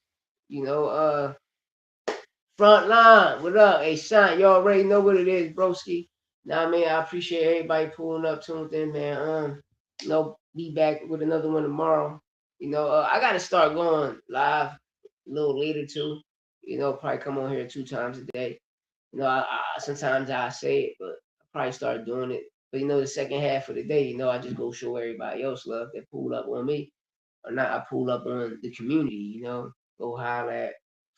Front line. What up? Hey, son, you already know what it is, broski. Nah, man, I appreciate everybody pulling up, tuned in, man. Be back with another one tomorrow. I got to start going live a little later, too. Probably come on here 2 times a day. Sometimes I say it, but I probably start doing it. But the second half of the day, I just go show everybody else love that pulled up on me. Or not, I pulled up on the community, go holler at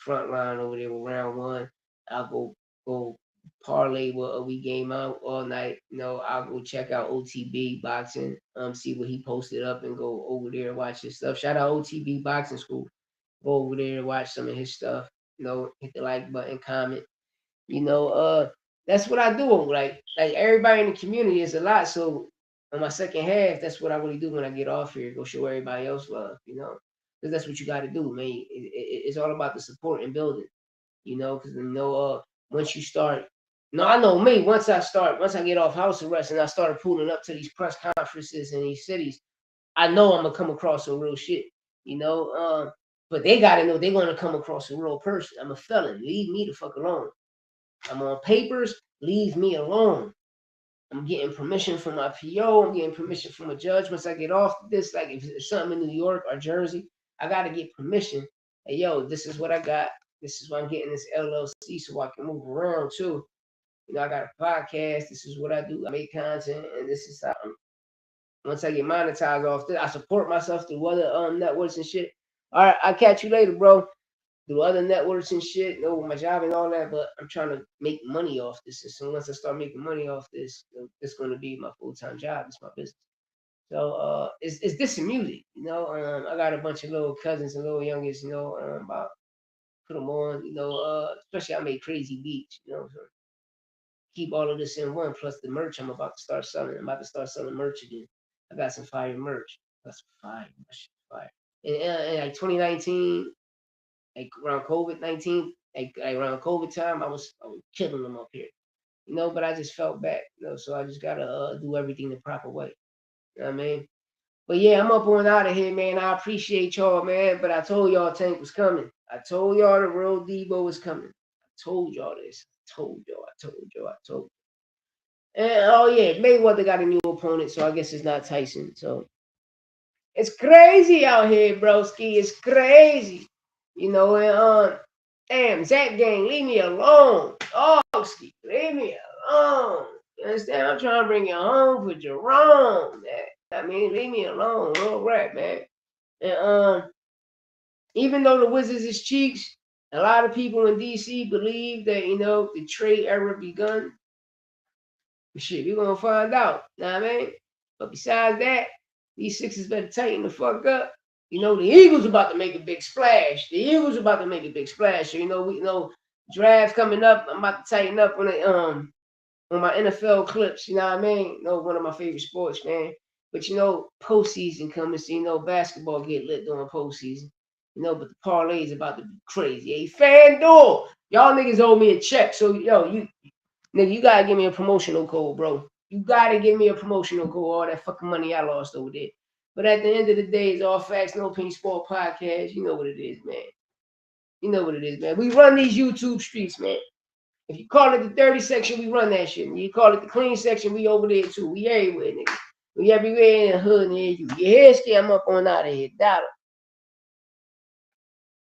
Frontline over there with round 1. I'll go parlay with We Game Out all night. I'll go check out OTB Boxing, see what he posted up and go over there and watch his stuff. Shout out OTB Boxing School. Go over there and watch some of his stuff. Hit the like button, comment. That's what I do. Like everybody in the community is a lot. So on my second half, that's what I really do when I get off here. Go show everybody else love, because that's what you got to do, man. It's all about the support and building, because once you start, I know me. Once I get off house arrest and I started pulling up to these press conferences in these cities, I know I'm gonna come across some real shit, but they gotta know they're gonna come across a real person. I'm a felon. Leave me the fuck alone. I'm on papers. Leave me alone. I'm getting permission from my PO. I'm getting permission from a judge. Once I get off this, like if it's something in New York or Jersey, I got to get permission. Hey, yo, this is what I got. This is why I'm getting this LLC so I can move around too. You know, I got a podcast. This is what I do. I make content, and this is how. Once I get monetized off this, I support myself through other networks and shit. All right, I'll catch you later, bro. Through other networks and shit, you know, with my job and all that, but I'm trying to make money off this. And so once I start making money off this, it's going to be my full-time job. It's my business. So it's this and music, you know. I got a bunch of little cousins and little youngest, you know. About put them on, you know. Especially I make crazy beats, you know. So keep all of this in one. Plus the merch I'm about to start selling. I'm about to start selling merch again. I got some fire merch. That's fire. That shit fire. And like 2019, like around COVID-19, like around COVID time, I was killing them up here, you know. But I just felt bad, you know. So I just gotta do everything the proper way. You know what I mean? But yeah, I'm up on out of here, man. I appreciate y'all, man. But I told y'all Tank was coming. I told y'all the real Debo was coming. I told y'all this. I told y'all. I told y'all. I told. And oh yeah, Mayweather got a new opponent, so I guess it's not Tyson. So it's crazy out here, broski. It's crazy. You know, and damn, Zach gang, leave me alone. Oh, leave me alone. You understand? I'm trying to bring you home for Jerome, man. I mean, leave me alone, real rap, man. And even though the Wizards is cheeks, a lot of people in DC believe that, you know, the trade era begun. Shit, we're gonna find out. Know what I mean? But besides that, these Sixers better tighten the fuck up. You know, the Eagles about to make a big splash. The Eagles about to make a big splash. So, you know, we know draft coming up. I'm about to tighten up on my NFL clips. You know what I mean? You know, one of my favorite sports, man. But you know, postseason coming, so you know basketball get lit during postseason. You know, but the parlay is about to be crazy. Hey, FanDuel, y'all niggas owe me a check. So yo, nigga, you gotta give me a promotional code, bro. You gotta give me a promotional code. All that fucking money I lost over there. But at the end of the day, it's all facts, no opinion sport podcast. You know what it is, man. You know what it is, man. We run these YouTube streets, man. If you call it the dirty section, we run that shit. And you call it the clean section, we over there too. We everywhere, nigga. We everywhere in the hood near you. You hear, I'm up on out of here. Dollar.